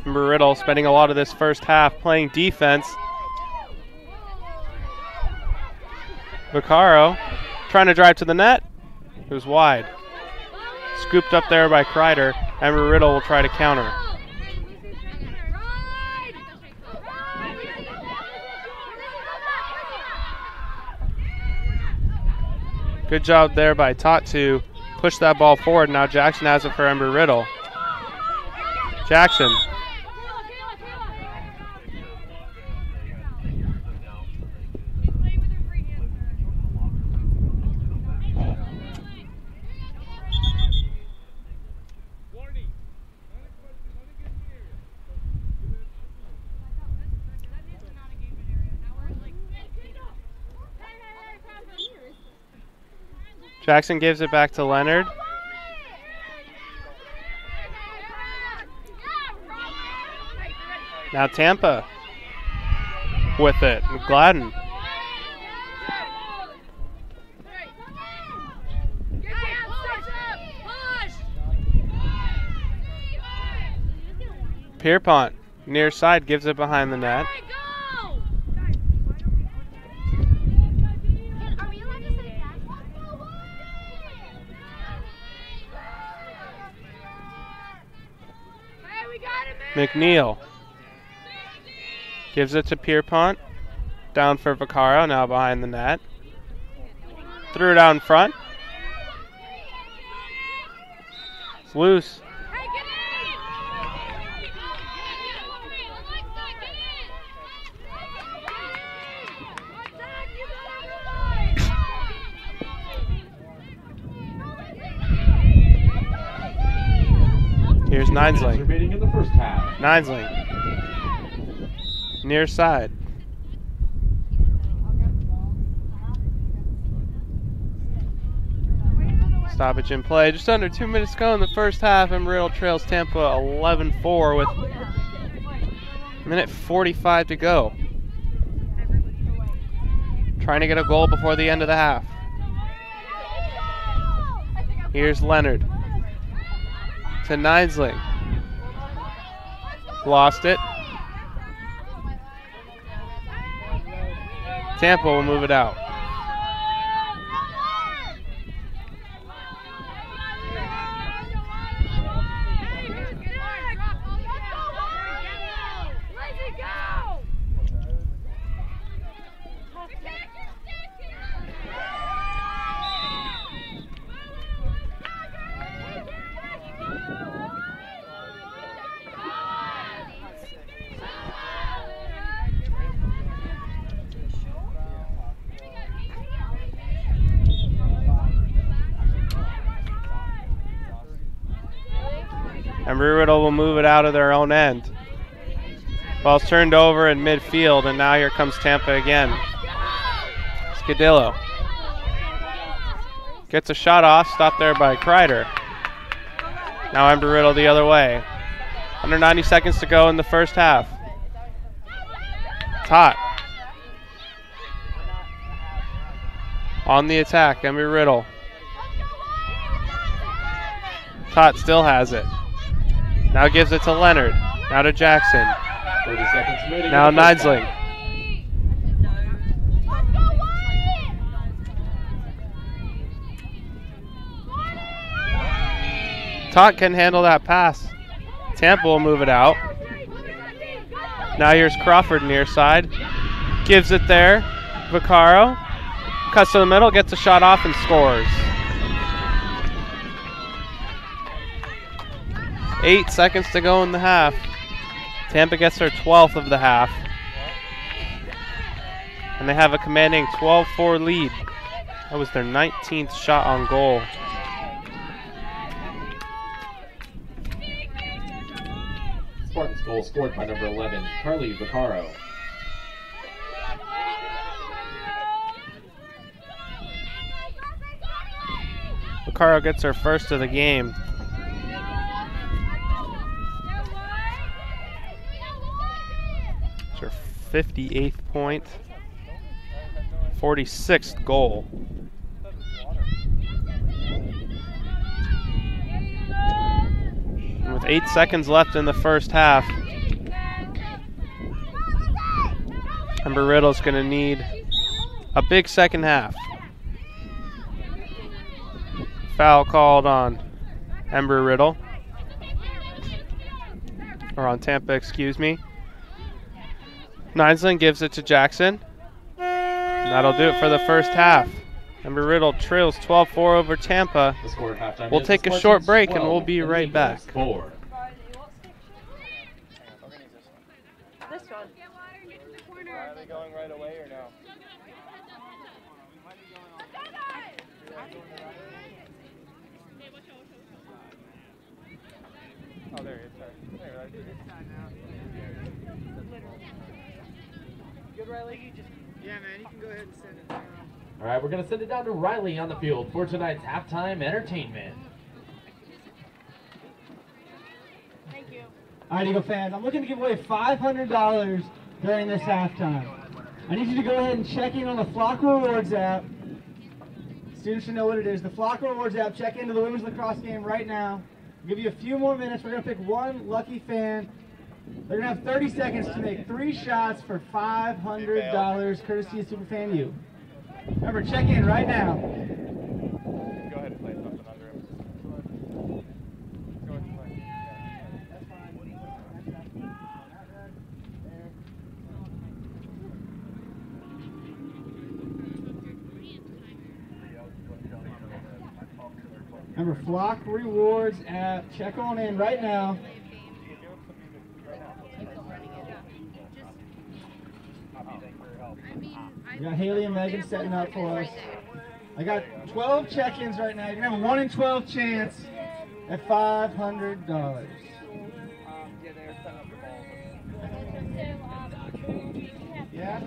Embry Riddle spending a lot of this first half playing defense. Vaccaro trying to drive to the net. It was wide. Scooped up there by Kreider. Embry Riddle will try to counter. Good job there by Tot to push that ball forward. Now Jackson has it for Embry Riddle. Jackson. Jackson gives it back to Leonard. Now Tampa with it. Gladden. Pierpont near side gives it behind the net. McNeil gives it to Pierpont. Down for Vaccaro, now behind the net. Threw it out in front. It's loose. Here's Ninesling. Remaining in the first half. Ninesling. Near side. Stoppage in play. Just under 2 minutes to go in the first half. Embry Riddle trails Tampa 11-4 with a minute 45 to go. Trying to get a goal before the end of the half. Here's Leonard. To Ninesling. Lost it. Tampa will move it out. Embry Riddle will move it out of their own end. Ball's turned over in midfield, and now here comes Tampa again. Scadillo gets a shot off, stopped there by Kreider. Now Embry Riddle the other way. Under 90 seconds to go in the first half. Tot on the attack, Embry Riddle. Tot still has it. Now gives it to Leonard. Now to Jackson. 30 seconds remaining. Now Ninesling. Tot can handle that pass. Tampa will move it out. Now here's Crawford near side. Gives it there. Vaccaro. Cuts to the middle, gets a shot off and scores. 8 seconds to go in the half. Tampa gets their 12th of the half. And they have a commanding 12-4 lead. That was their 19th shot on goal. Spartans goal scored by number 11, Carly Vaccaro. Vaccaro gets her first of the game. It's her 58th point, 46th goal. And with 8 seconds left in the first half, Embry Riddle's going to need a big second half. Foul called on Embry Riddle, or on Tampa, excuse me. Ninesland gives it to Jackson. And that'll do it for the first half. Embry Riddle trails 12-4 over Tampa. We'll take a short break and we'll be right back. This one. Are they going right away or no? Oh, there he is. Sorry. There he is. Good, Riley? Yeah, man, you can go ahead and send it down. All right, we're going to send it down to Riley on the field for tonight's halftime entertainment. Thank you. All right, Eagle fans, I'm looking to give away $500 during this halftime. I need you to go ahead and check in on the Flock Rewards app. Students should know what it is. The Flock Rewards app, check into the women's lacrosse game right now. I'll give you a few more minutes. We're going to pick one lucky fan. They're going to have 30 seconds to make 3 shots for $500 courtesy of Superfan U. Remember, check in right now. Go ahead and play something under him. Go ahead and play. That's fine. Remember, Flock Rewards app. Check on in right now. We got Haley and Megan setting up for us. I got 12 check-ins right now. You're gonna have a 1 in 12 chance at $500. Yeah?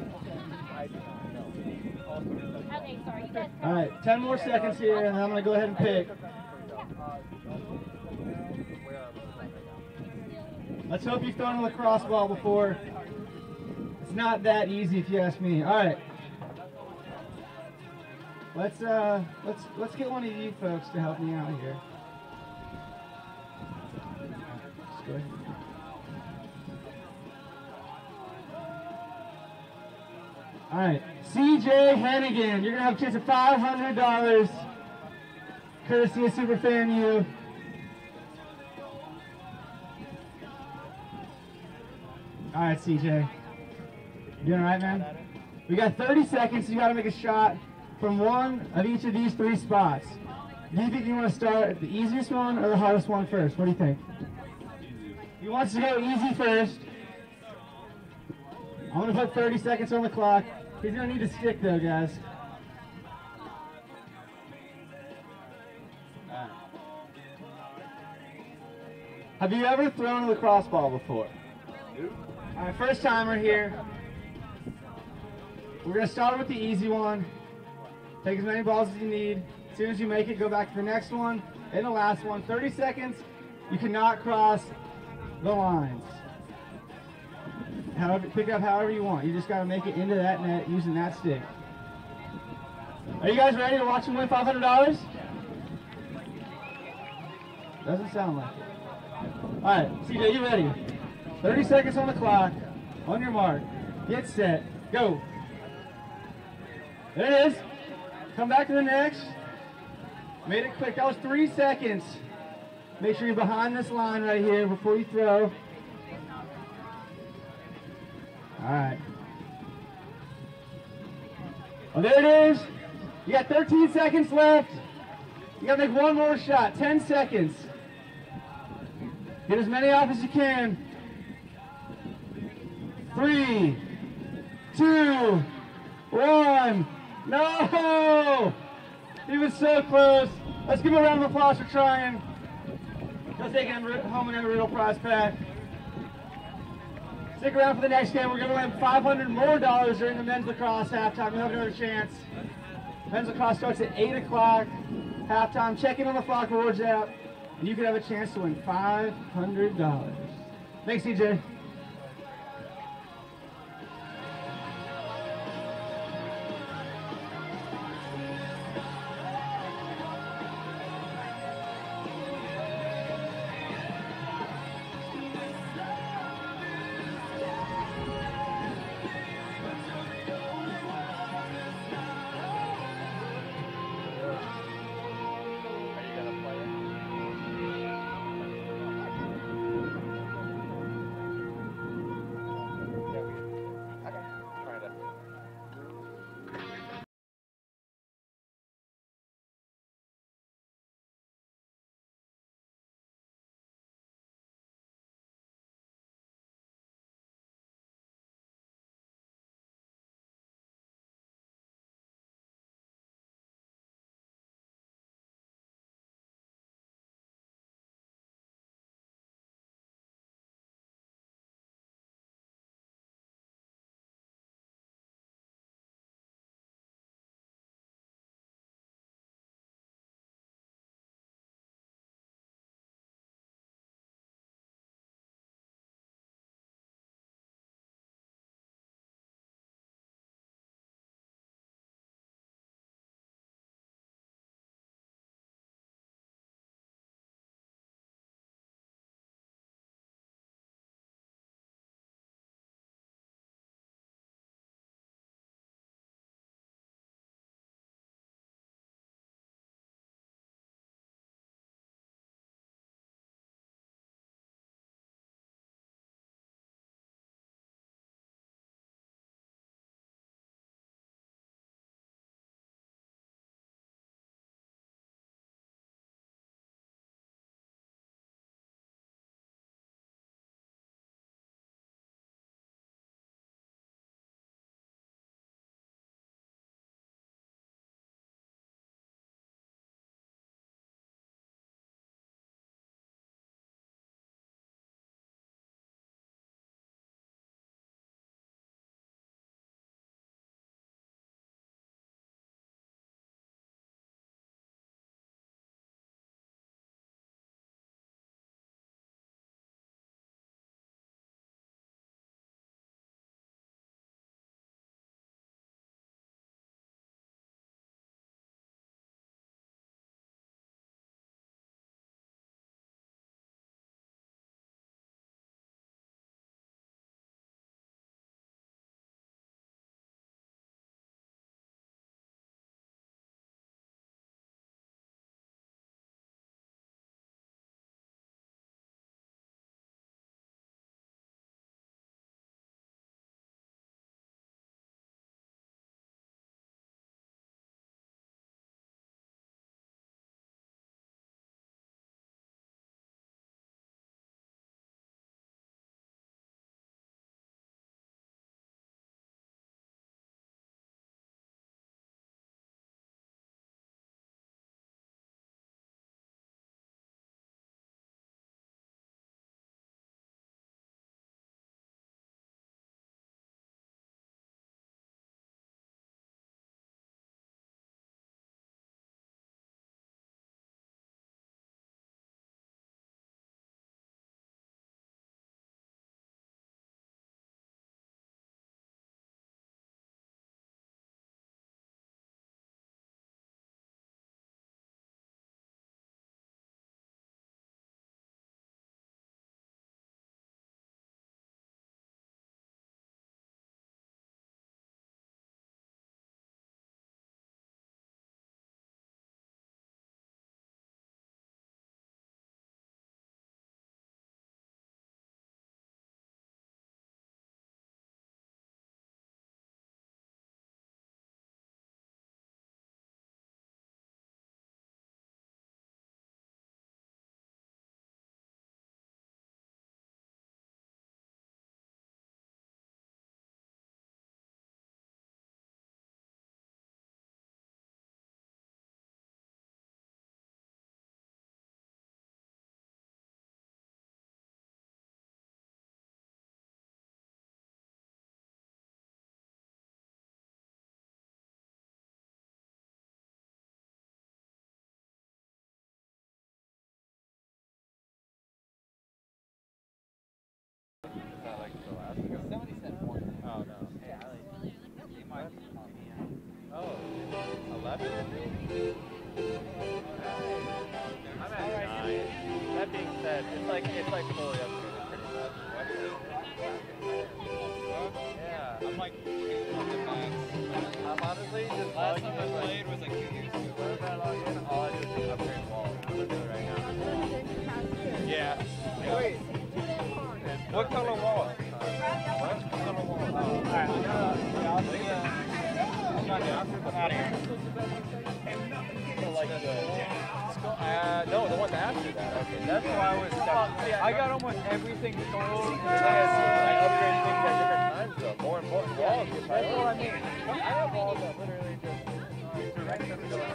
Okay, sorry. You guys All right, 10 more seconds here, and then I'm gonna go ahead and pick. Let's hope you've thrown a lacrosse ball before. It's not that easy, if you ask me. All right. Let's get one of you folks to help me out here. Just go ahead. All right, CJ Hennigan, you're gonna have a chance at $500, courtesy of Superfan U. All right, CJ, you doing all right, man? We got 30 seconds. You got to make a shot from one of each of these 3 spots. Do you think you want to start at the easiest one or the hardest one first? What do you think? He wants to go easy first. I'm going to put 30 seconds on the clock. He's going to need a stick, though, guys. Have you ever thrown a lacrosse ball before? All right, first timer here. We're going to start with the easy one. Take as many balls as you need. As soon as you make it, go back to the next one and the last one. 30 seconds. You cannot cross the lines. However, pick up however you want. You just got to make it into that net using that stick. Are you guys ready to watch him win $500? Doesn't sound like it. All right, CJ, you ready? 30 seconds on the clock. On your mark. Get set. Go. There it is. Come back to the next. Made it quick. That was 3 seconds. Make sure you're behind this line right here before you throw. All right. Oh, there it is. You got 13 seconds left. You got to make one more shot. 10 seconds. Get as many off as you can. 3, 2, 1. No! He was so close. Let's give him a round of applause for trying. He'll take home an Embry Riddle prize pack. Stick around for the next game. We're going to win $500 more during the men's lacrosse halftime. You'll have another chance. Men's lacrosse starts at 8 o'clock. Halftime. Check in on the Flock Rewards app, and you could have a chance to win $500. Thanks, CJ. I'm at 9. That being said, it's like fully upgraded pretty much. Yeah. I'm like 2 on the max. Honestly, just Last time I played was like 2 years ago. All I do is just upgrade walls. I'm gonna do it right now. Yeah. Wait. What color wall? What color wall? Alright, I'll do that. I'm not down. I'm out of here. So like no, the one after that. Okay, that's why I was stuck. I got almost everything sold. I upgrade things at different times though. More important walls. That's what I mean. I have walls that literally just direct them to the right.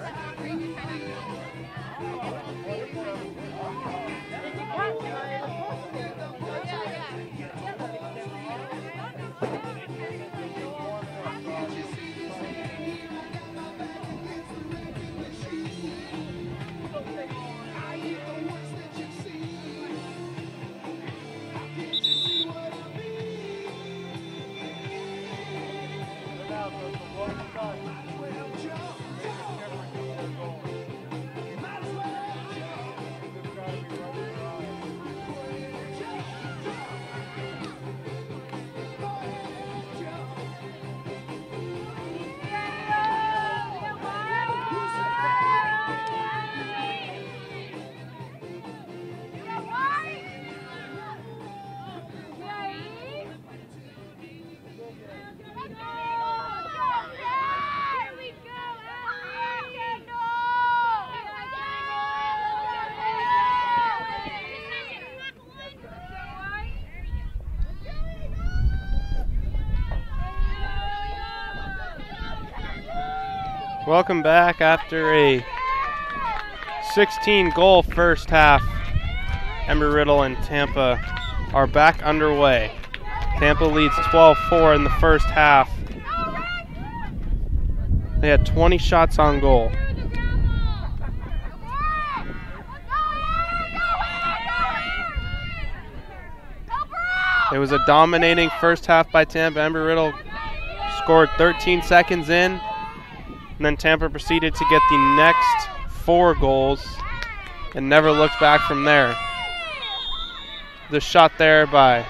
Welcome back after a 16-goal first half. Embry Riddle and Tampa are back underway. Tampa leads 12-4 in the first half. They had 20 shots on goal. It was a dominating first half by Tampa. Embry Riddle scored 13 seconds in. And then Tampa proceeded to get the next 4 goals and never looked back from there. The shot there by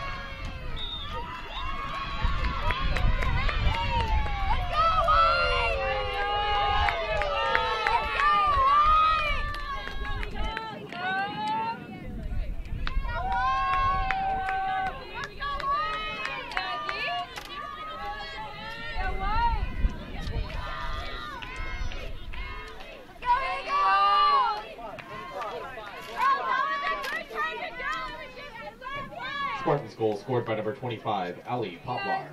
Spartans goal scored by number 25, Ali Poplar.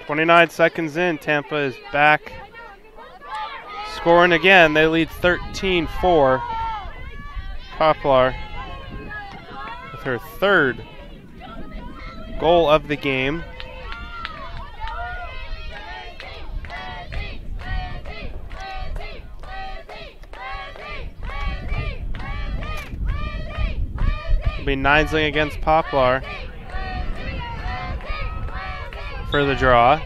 29 seconds in, Tampa is back scoring again. They lead 13-4. Poplar with her 3rd goal of the game. It'll be Ninesling against Poplar for the draw.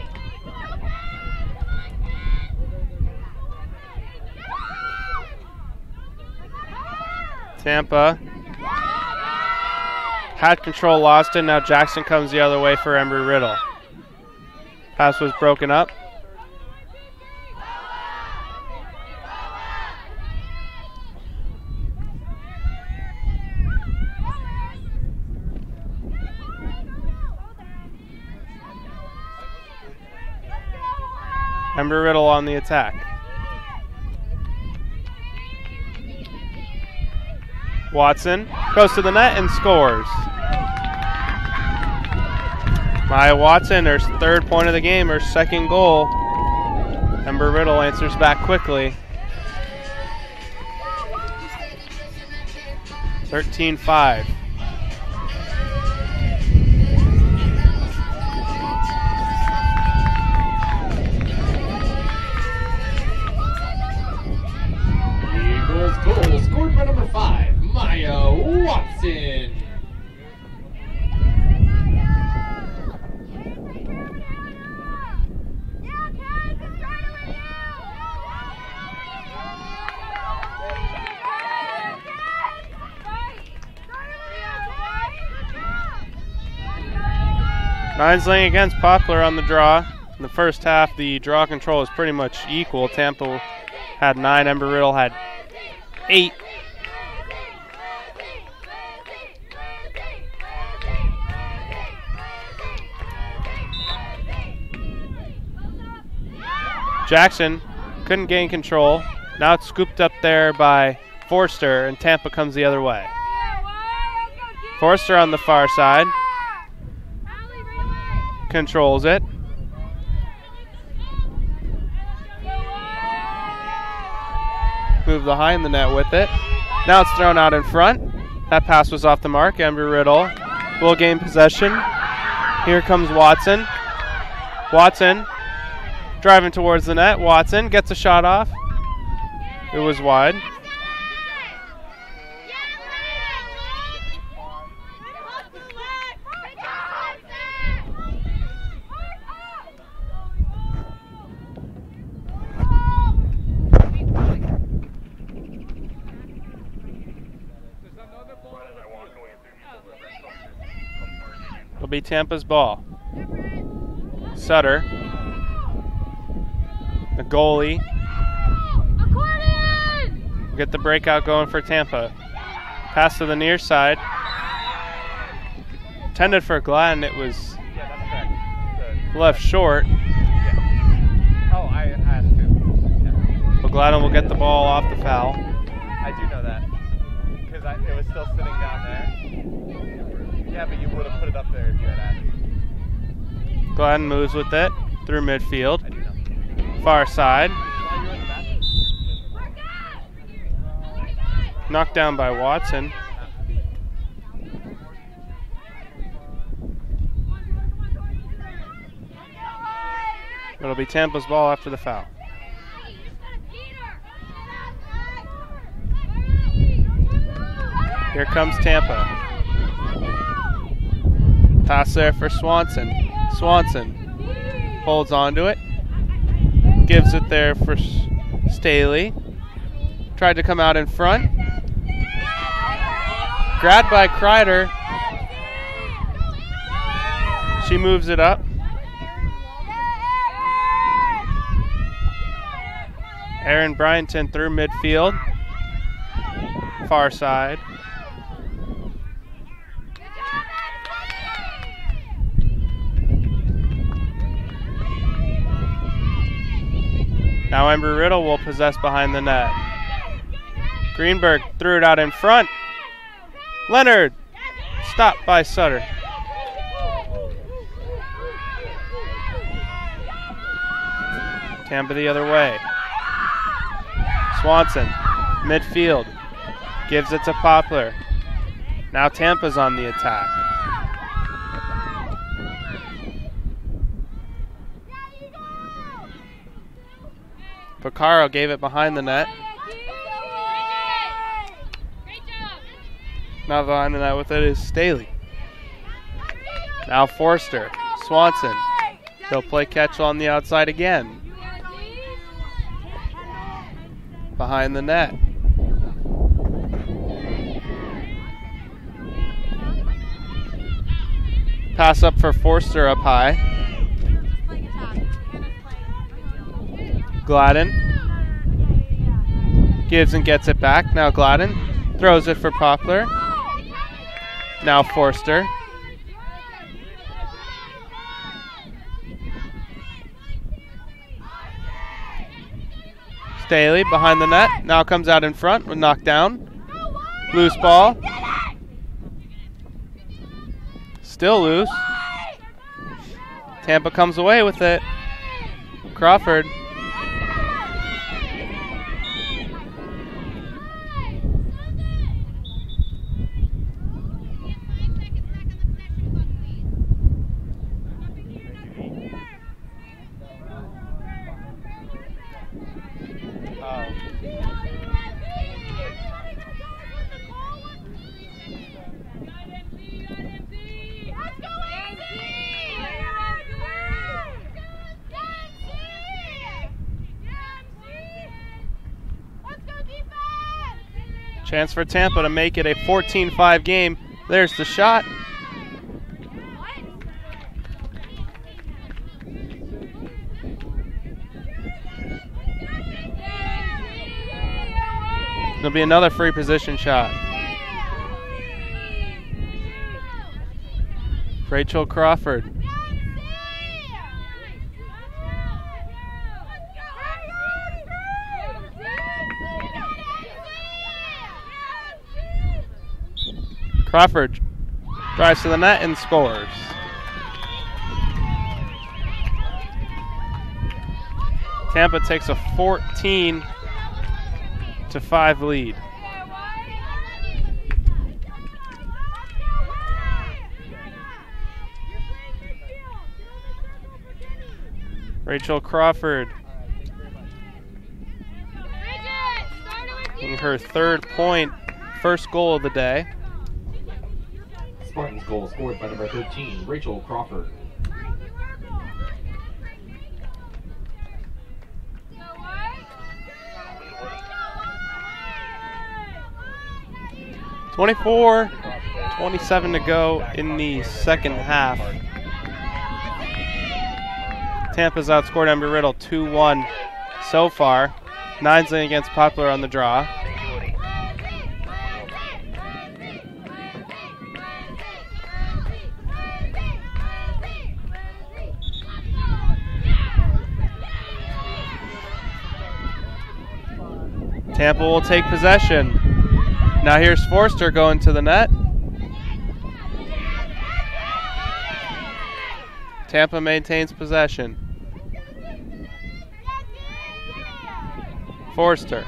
Tampa had control, lost it. Now Jackson comes the other way for Embry Riddle. Pass was broken up. Embry Riddle on the attack. Watson goes to the net and scores. Maya Watson, her 3rd point of the game, her 2nd goal. Embry Riddle answers back quickly. 13-5. Goal scored by number 5, Maya Watson. Einsling against Poplar on the draw. In the first half, the draw control was pretty much equal. Tampa had 9, Embry Riddle had 8. Jackson couldn't gain control. Now it's scooped up there by Forster, and Tampa comes the other way. Forster on the far side. Controls it. Move behind the net with it. Now it's thrown out in front. That pass was off the mark. Embry Riddle will gain possession. Here comes Watson. Watson driving towards the net. Watson gets a shot off. It was wide. It'll be Tampa's ball. Sutter. The goalie. We'll get the breakout going for Tampa. Pass to the near side. Intended for Gladden. It was left short. Oh, I asked too. Yeah. But Gladden will get the ball off the foul. I do know that. Because it was still sitting down there. Yeah, but you would have put it up there if you had asked. Gladden moves with it through midfield. Far side. Knocked down by Watson. It'll be Tampa's ball after the foul. Here comes Tampa. Pass there for Swanson. Swanson holds on to it. Gives it there for Staley. Tried to come out in front. Grabbed by Kreider. She moves it up. Aaron Bryanton through midfield. Far side. Now Embry Riddle will possess behind the net. Greenberg threw it out in front. Leonard stopped by Sutter. Tampa the other way. Swanson, midfield, gives it to Poplar. Now Tampa's on the attack. Picaro gave it behind the net. Now behind the net with it is Staley. Now Forster, Swanson. He'll play catch on the outside again. Behind the net. Pass up for Forster up high. Gladden gives and gets it back. Now Gladden throws it for Poplar. Now Forster. Staley behind the net. Now comes out in front with knocked down. Loose ball. Still loose. Tampa comes away with it. Crawford. Chance for Tampa to make it a 14-5 game. There's the shot. There'll be another free position shot. Rachel Crawford. Crawford drives to the net and scores. Tampa takes a 14-5 lead. Rachel Crawford getting her 3rd point, 1st goal of the day. Spartans goal scored by number 13, Rachel Crawford. .27 to go in the second half. Tampa's outscored Embry Riddle 2-1 so far. 9-0 against Poplar on the draw. Tampa will take possession. Now here's Forster going to the net. Tampa maintains possession. Forster.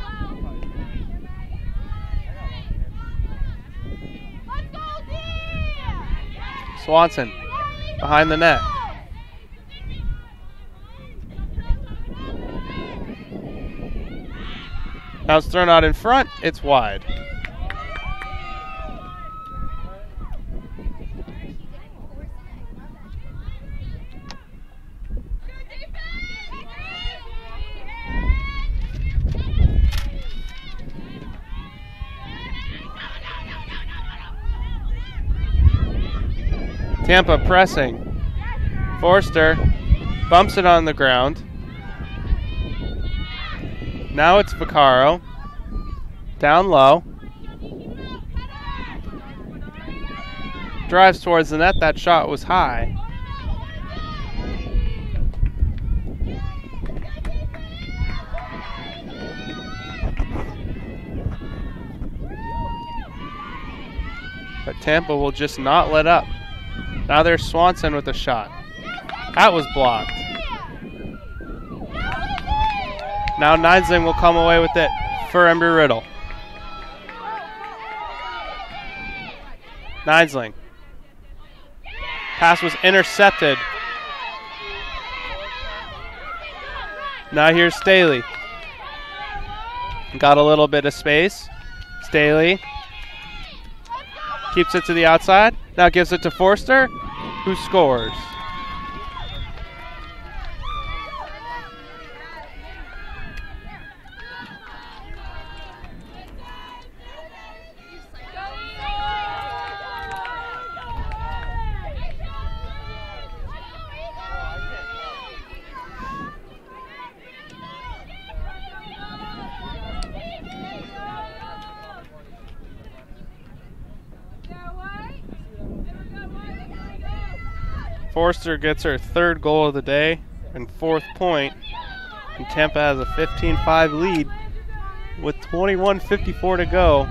Swanson behind the net. Now it's thrown out in front. It's wide. Tampa pressing. Forster bumps it on the ground. Now it's Vaccaro. Down low. Drives towards the net. That shot was high. But Tampa will just not let up. Now there's Swanson with a shot. That was blocked. Now Neinsling will come away with it for Embry Riddle. Neinsling. Pass was intercepted. Now here's Staley. Got a little bit of space. Staley keeps it to the outside. Now gives it to Forster, who scores. Forster gets her 3rd goal of the day and 4th point, and Tampa has a 15-5 lead with 21:54 to go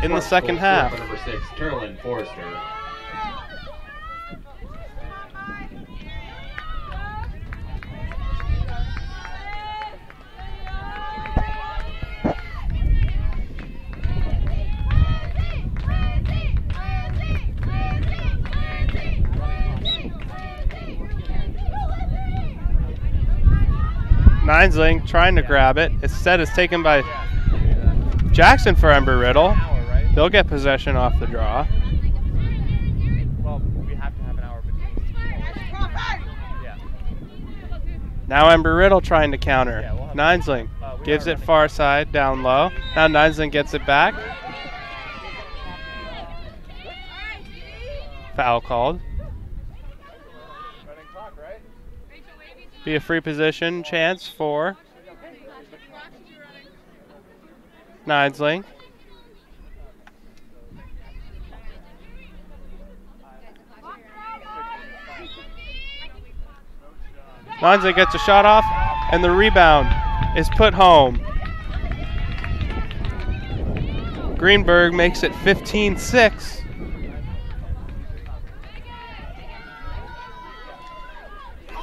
in the second half. Number 6, Carolyn Forster. Neinsling trying to grab it. Instead, it's taken by Jackson for Embry Riddle. They'll get possession off the draw. Well, we have to have an hour between. Yeah. Now Embry Riddle trying to counter. Neinsling gives it far side, down low. Now Neinsling gets it back. Foul called. Be a free position chance for Nidesling. Nidesling gets a shot off, and the rebound is put home. Greenberg makes it 15-6.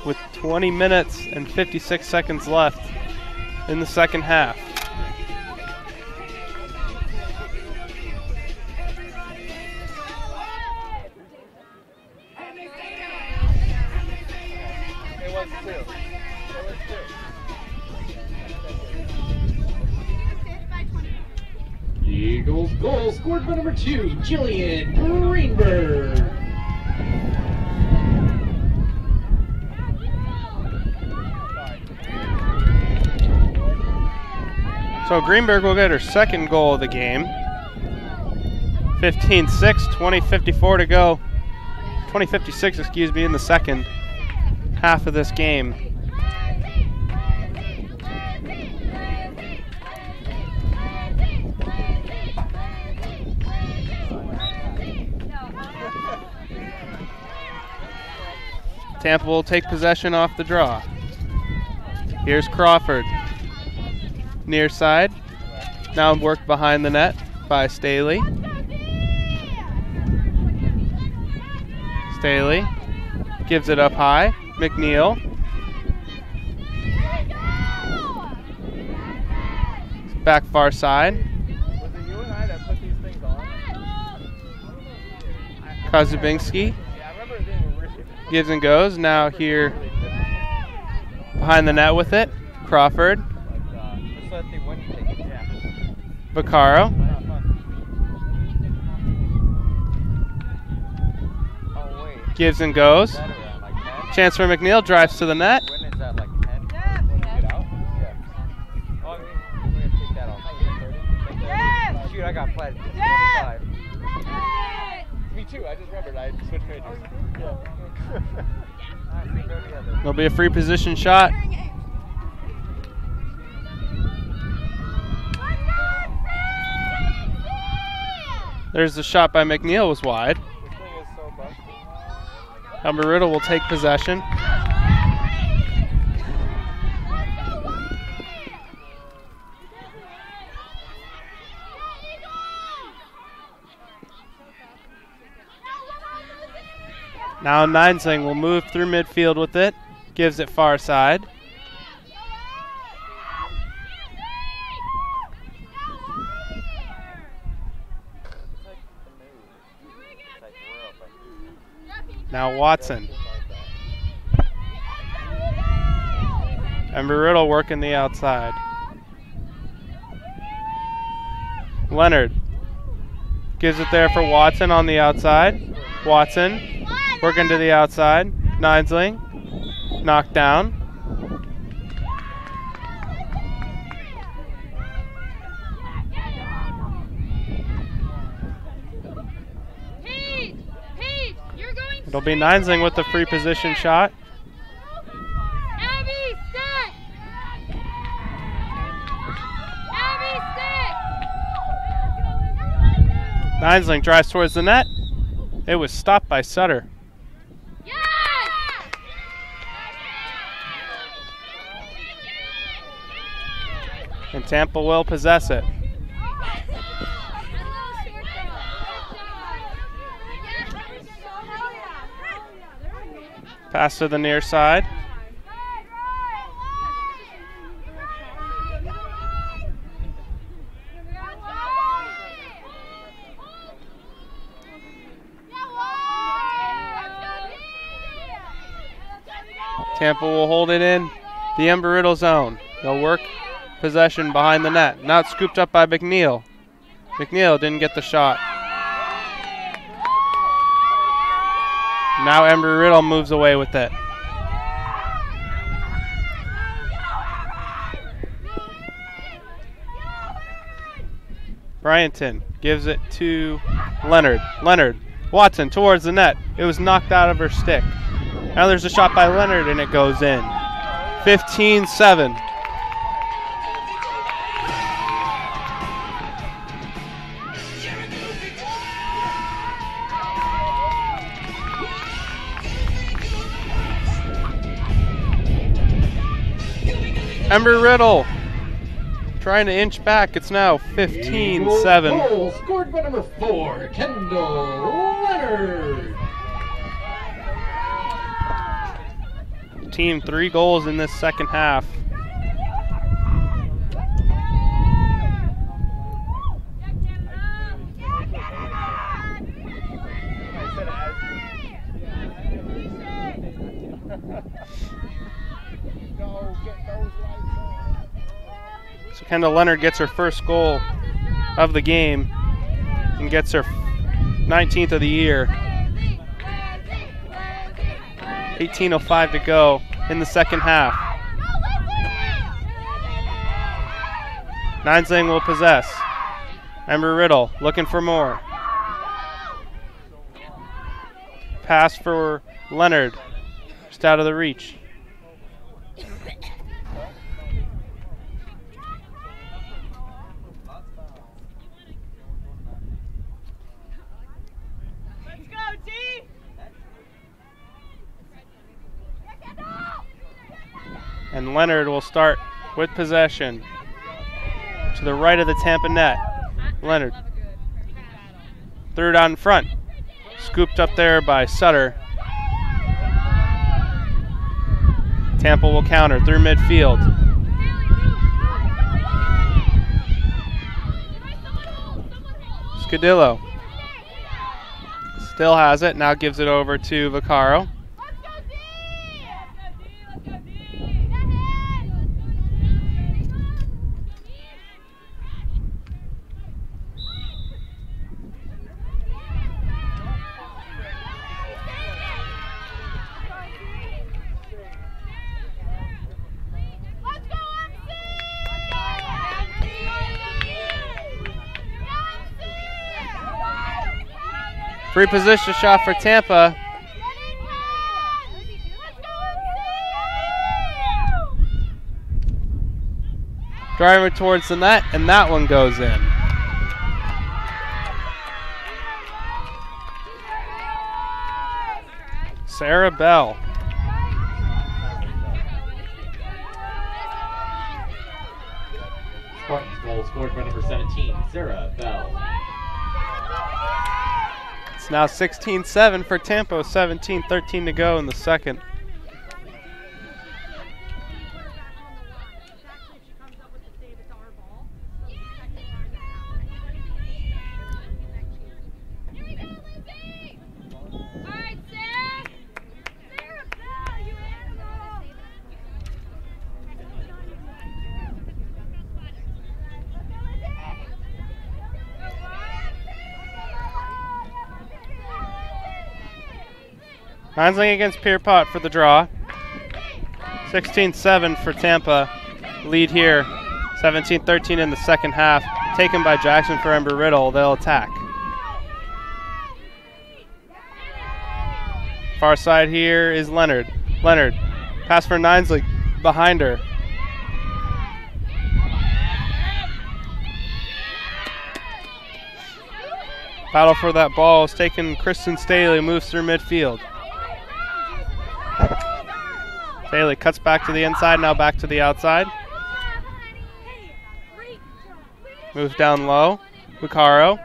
With 20 minutes and 56 seconds left in the second half. Eagles goal scored by number 2, Jillian Greenberg. So Greenberg will get her second goal of the game. 15-6, 20:54 to go. 20:56, excuse me, in the second half of this game. Tampa will take possession off the draw. Here's Crawford. Near side. Now worked behind the net by Staley. Staley gives it up high. McNeil. Back far side. Was it you and I that put these things on? Kazubinski. Yeah, I remember it being really Gives and goes. Now here behind the net with it. Crawford. just let the wind take it. Yeah. Vaccaro. Oh, wait. Gives and goes. Is that around like 10? Chance for McNeil. Drives to the net. When is that, like 10? Yeah. When you get out? Yeah. Oh, I mean, we're going to take that off. 30? Yeah. Shoot, I got flat. Yeah. 25. Me too. I just remembered. I switched majors. Yeah. There'll be a free position shot. There's the shot by McNeil, was wide. This thing is so busted. Embry Riddle will take possession. Now Nidesling will move through midfield with it. Gives it far side. Now Watson. Embry Riddle working the outside. Leonard gives it there for Watson on the outside. Watson working to the outside. Nidesling knocked down. It'll be Nidesling with the free position shot. Nidesling drives towards the net. It was stopped by Sutter. And Tampa will possess it. Pass to the near side. Tampa will hold it in the Embry Riddle zone. They'll work possession behind the net. Not scooped up by McNeil. McNeil didn't get the shot. Now Embry Riddle moves away with it. Bryanton gives it to Leonard. Leonard, Watson towards the net. It was knocked out of her stick. Now there's a shot by Leonard and it goes in. 15-7. Embry Riddle trying to inch back. It's now 15-7. Goal scored by number 4, Kendall Leonard. Team 3 goals in this second half. So Kendall Leonard gets her first goal of the game and gets her 19th of the year. 18:05 to go in the second half. Ninesling will possess. Embry Riddle looking for more. Pass for Leonard, just out of the reach. And Leonard will start with possession to the right of the Tampa net. Leonard threw it out in front, scooped up there by Sutter. Tampa will counter through midfield. Scadillo still has it, now gives it over to Vaccaro. Free position shot for Tampa. Driving towards the net, and that one goes in. Sarah Bell. Spartans goal scored by number 17, Sarah Bell. It's now 16-7 for Tampa, 17-13 to go in the second. Ninesling against Pierpont for the draw. 16-7 for Tampa. Lead here. 17-13 in the second half. Taken by Jackson for Embry Riddle. They'll attack. Far side here is Leonard. Leonard. Pass for Ninesling. Behind her. Battle for that ball is taken. Kristen Staley moves through midfield. Staley cuts back to the inside, now back to the outside. Moves down low. Vaccaro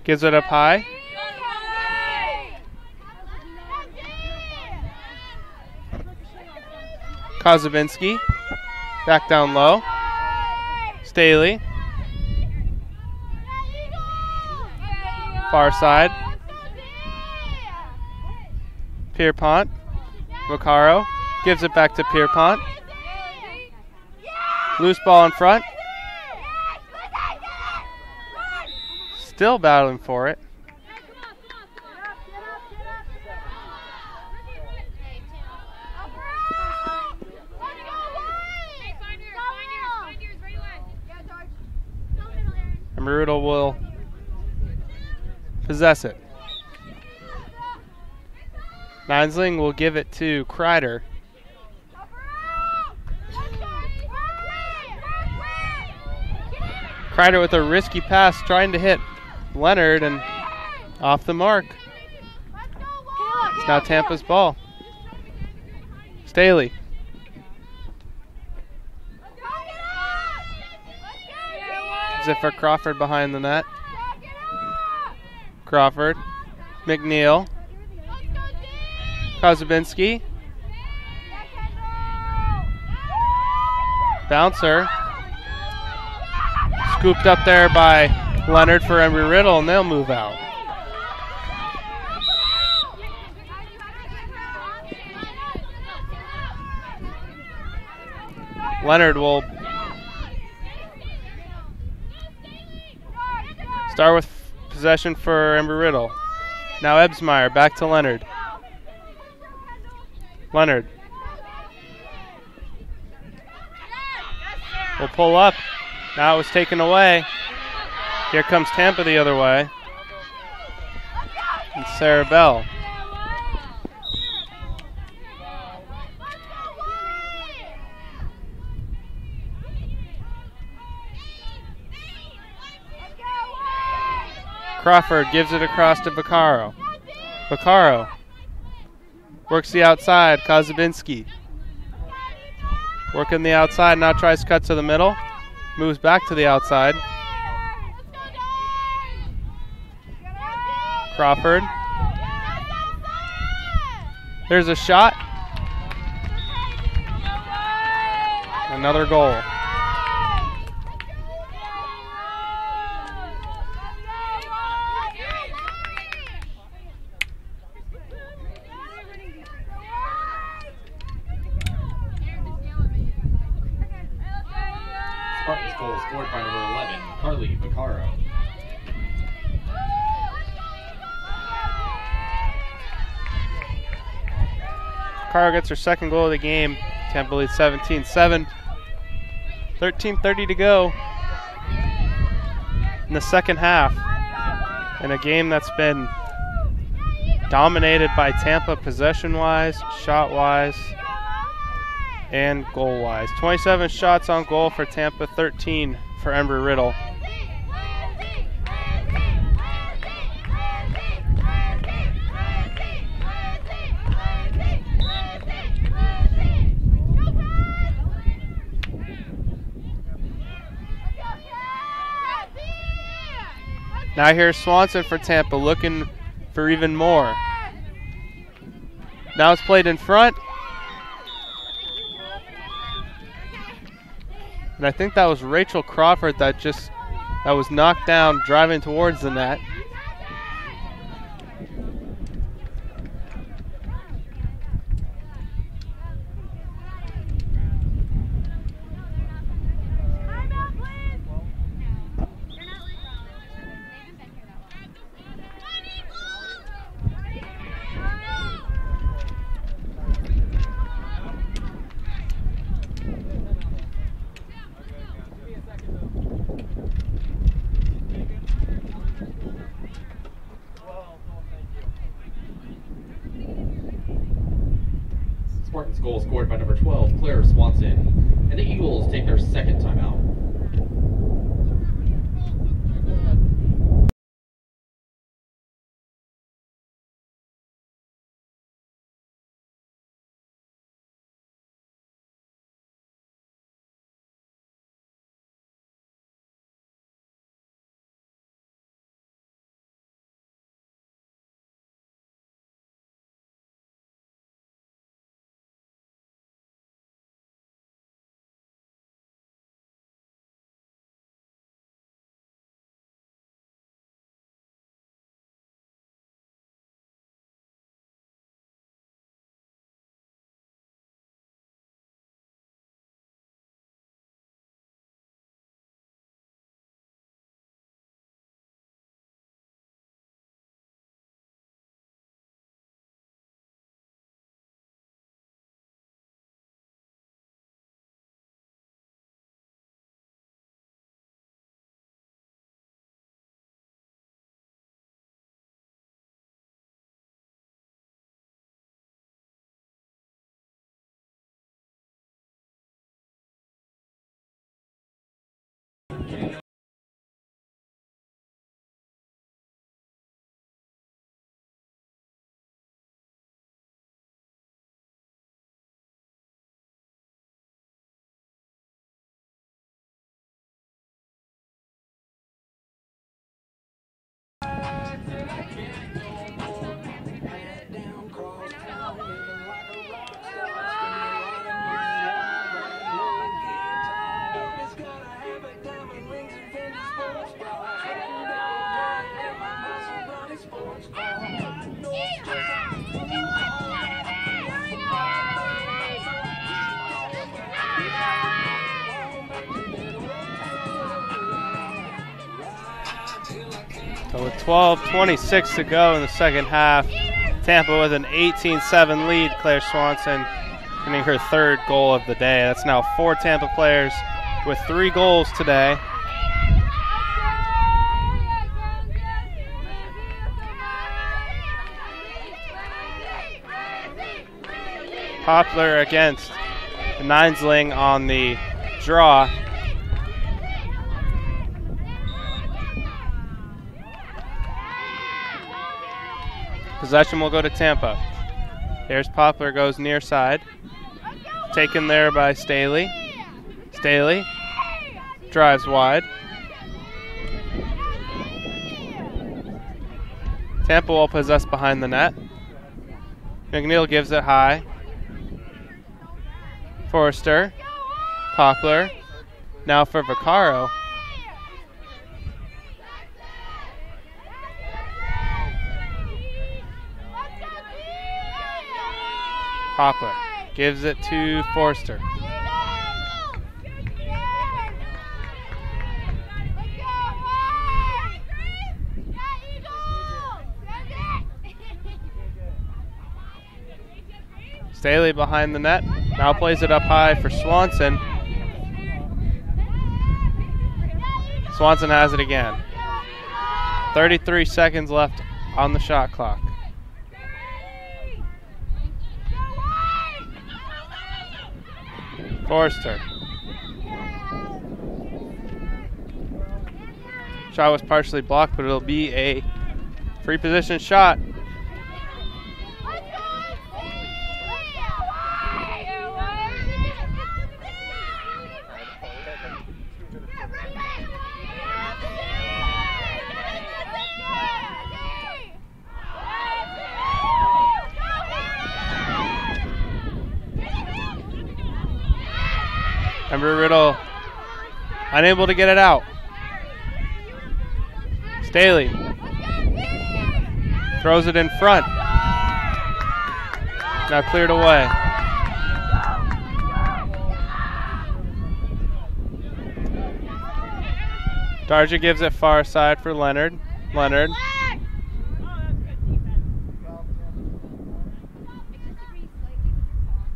gives it up high. Kozovinski back down low. Staley. Far side. Pierpont. Vaccaro gives it back to Pierpont. Loose ball in front. Still battling for it. And Riddle will possess it. Ninesling will give it to Kreider. Kreider with a risky pass trying to hit Leonard and off the mark. It's now Tampa's ball. Staley it for Crawford behind the net. Crawford. McNeil. Kozubinski. Bouncer. Scooped up there by Leonard for Embry Riddle, and they'll move out. Leonard will start with possession for Embry Riddle. Now Ebsmeyer back to Leonard. Leonard will pull up. Now it was taken away. Here comes Tampa the other way. And Sarah Bell. Crawford gives it across to Vaccaro. Vaccaro works the outside. Kozubinski working the outside, now tries to cut to the middle. Moves back to the outside. Crawford. There's a shot. Another goal. Spartans goal scored by number 11, Carly Vaccaro. Vaccaro gets her second goal of the game. Tampa leads 17-7. 13:30 to go in the second half. In a game that's been dominated by Tampa possession-wise, shot-wise, and goal-wise. 27 shots on goal for Tampa, 13 for Embry Riddle. Now here's Swanson for Tampa, looking for even more. Now it's played in front. And I think that was Rachel Crawford that was knocked down driving towards the net. Spartans goal scored by number 12, Claire Swanson. And the Eagles take their second timeout. So with 12:26 to go in the second half, Tampa with an 18-7 lead. Claire Swanson getting her third goal of the day. That's now 4 Tampa players with 3 goals today. Poplar against Ninesling on the draw. Possession will go to Tampa. Here's Poplar, goes near side. Taken there by Staley. Staley drives wide. Tampa will possess behind the net. McNeil gives it high. Forrester. Poplar. Now for Vaccaro. Poplar gives it to Forrester. Staley behind the net. Now plays it up high for Swanson. Swanson has it again. 33 seconds left on the shot clock. Forrester. Shot was partially blocked, but it'll be a free position shot. Embry Riddle unable to get it out. Staley throws it in front. Now cleared away. Darja gives it far side for Leonard. Leonard.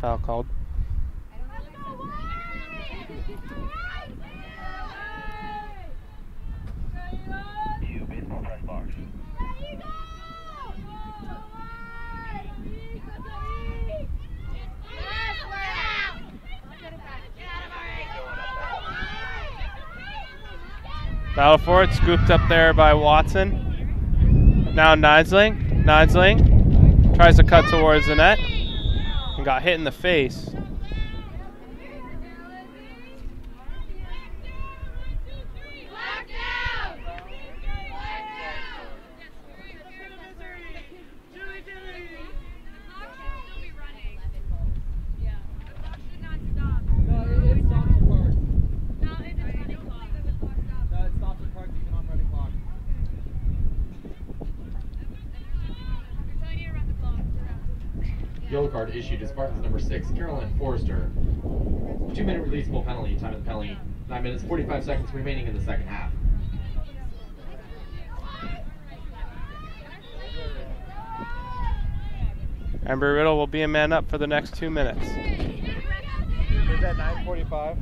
Foul called. Battle for it, scooped up there by Watson. Now Ninesling. Ninesling tries to cut towards the net and got hit in the face. Yellow card issued to Spartans number 6, Carolyn Forrester. 2-minute releasable penalty. Time of the penalty, 9 minutes, 45 seconds remaining in the second half. Embry Riddle will be a man up for the next 2 minutes. Is that 9:45?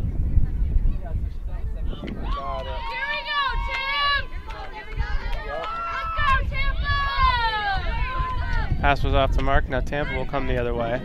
Got it. Pass was off the mark. Now Tampa will come the other way.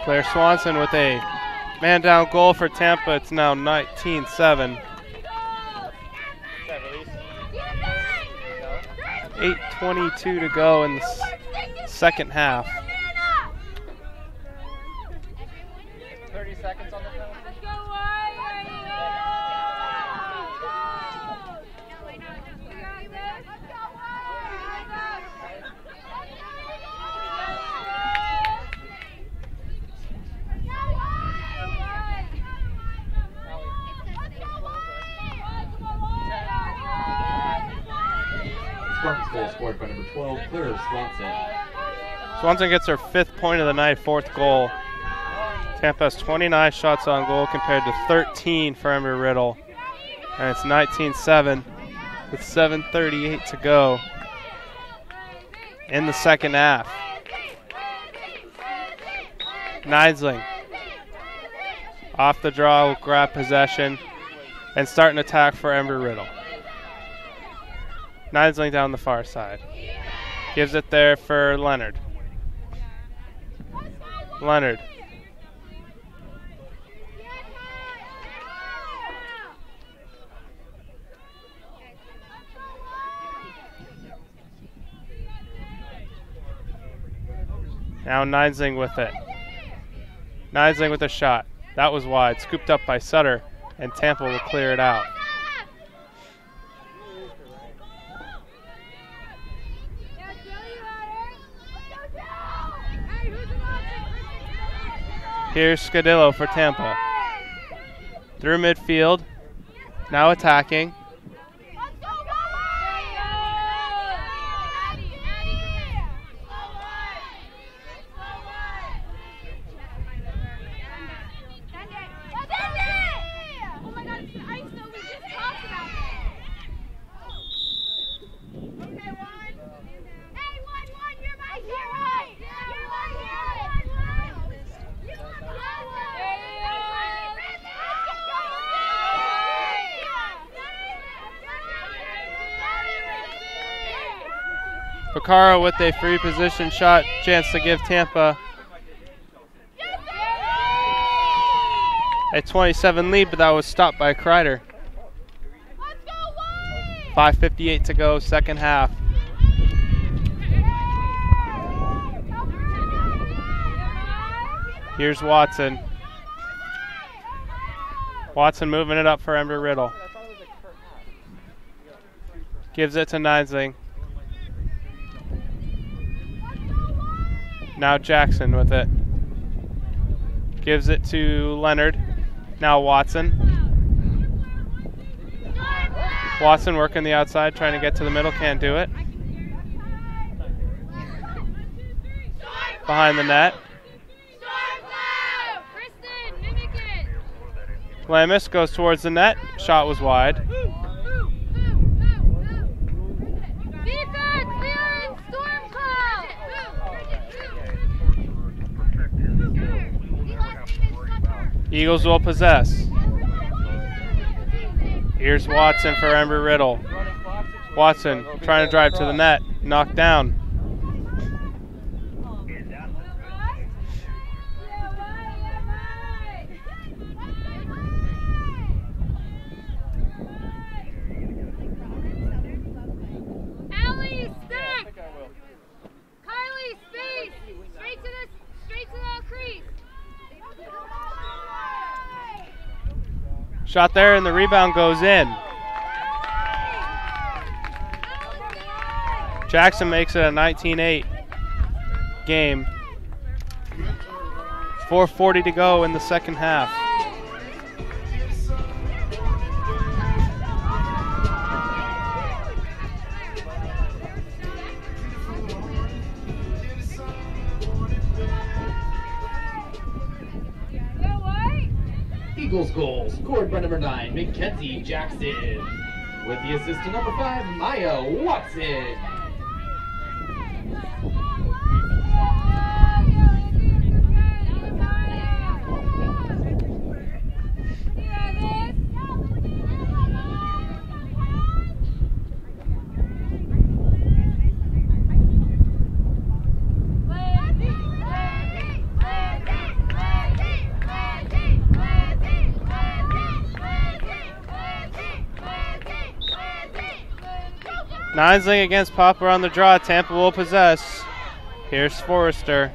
Claire Swanson with a man down goal for Tampa. It's now 19-7. 8:22 to go in the second half. 30 seconds on the phone. Spartans goal scored by number 12, Claire Swanson. Swanson gets her 5th point of the night, 4th goal. Tampa has 29 shots on goal compared to 13 for Embry Riddle. And it's 19-7 with 7:38 to go in the second half. Neidling off the draw will grab possession and start an attack for Embry Riddle. Neidling down the far side. Gives it there for Leonard. Leonard. Now Neidling with it. Neidling with a shot. That was wide. Scooped up by Sutter, and Tampa will clear it out. Here's Scadillo for Tampa. Through midfield. Now attacking. Vaccaro with a free position shot, chance to give Tampa a 27 lead, but that was stopped by Kreider. 5:58 to go, second half. Here's Watson. Watson moving it up for Embry Riddle. Gives it to Neidling. Now Jackson with it. Gives it to Leonard. Now Watson. Watson working the outside, trying to get to the middle, can't do it. Behind the net. Lamis goes towards the net. Shot was wide. Eagles will possess. Here's Watson for Embry Riddle. Watson trying to drive to the net. Knocked down. Shot there and the rebound goes in. Jackson makes it a 19-8 game. 4:40 to go in the second half. Eagles goal scored by number 9, Mackenzie Jackson. With the assist to number 5, Maya Watson. Ninesling against Poplar on the draw. Tampa will possess. Here's Forrester.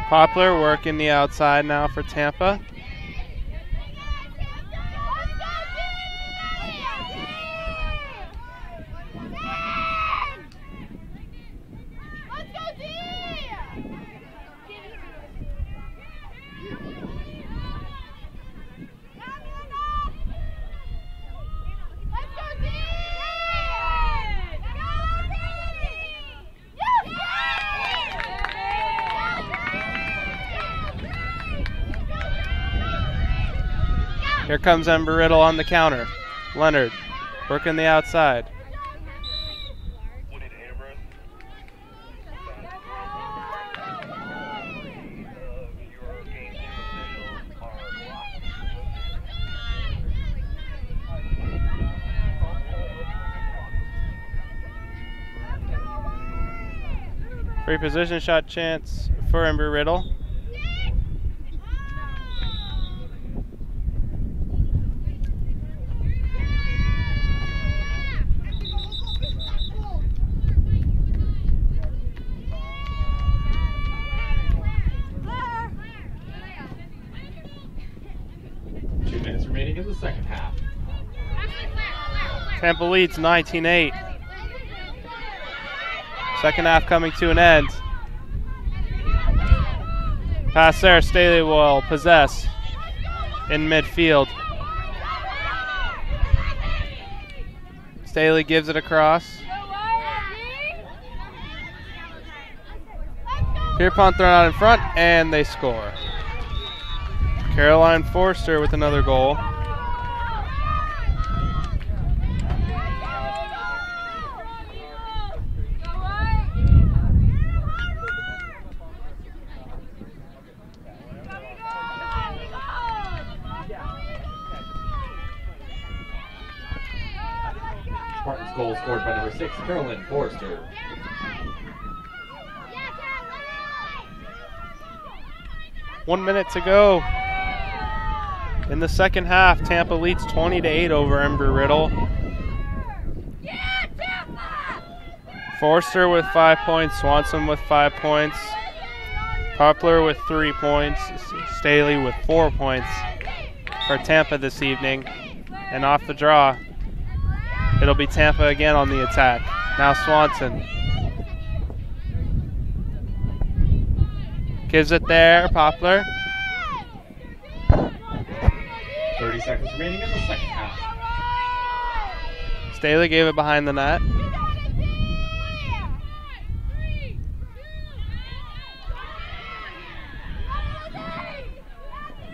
Poplar working the outside now for Tampa. Here comes Embry Riddle on the counter. Leonard working the outside. Free position shot chance for Embry Riddle. Remaining in the second half. Tampa leads 19-8. Second half coming to an end. Pass there, Staley will possess in midfield. Staley gives it across. Pierpont thrown out in front, and they score. Caroline Forster with another goal. Spartans goal scored by number 6, Caroline Forster. One minute to go. In the second half, Tampa leads 20-8 over Embry Riddle. Forster with 5 points, Swanson with 5 points, Poplar with 3 points, Staley with 4 points for Tampa this evening. And off the draw, it'll be Tampa again on the attack. Now Swanson. Gives it there, Poplar. 30 seconds remaining in the second half. Staley gave it behind the net.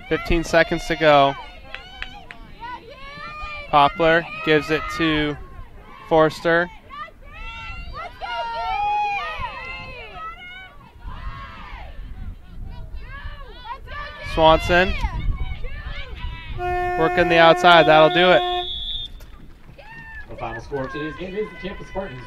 $15 seconds to go. Poplar gives it to Forster. Swanson. Working the outside, that'll do it. The final score of today's game is the Tampa Spartans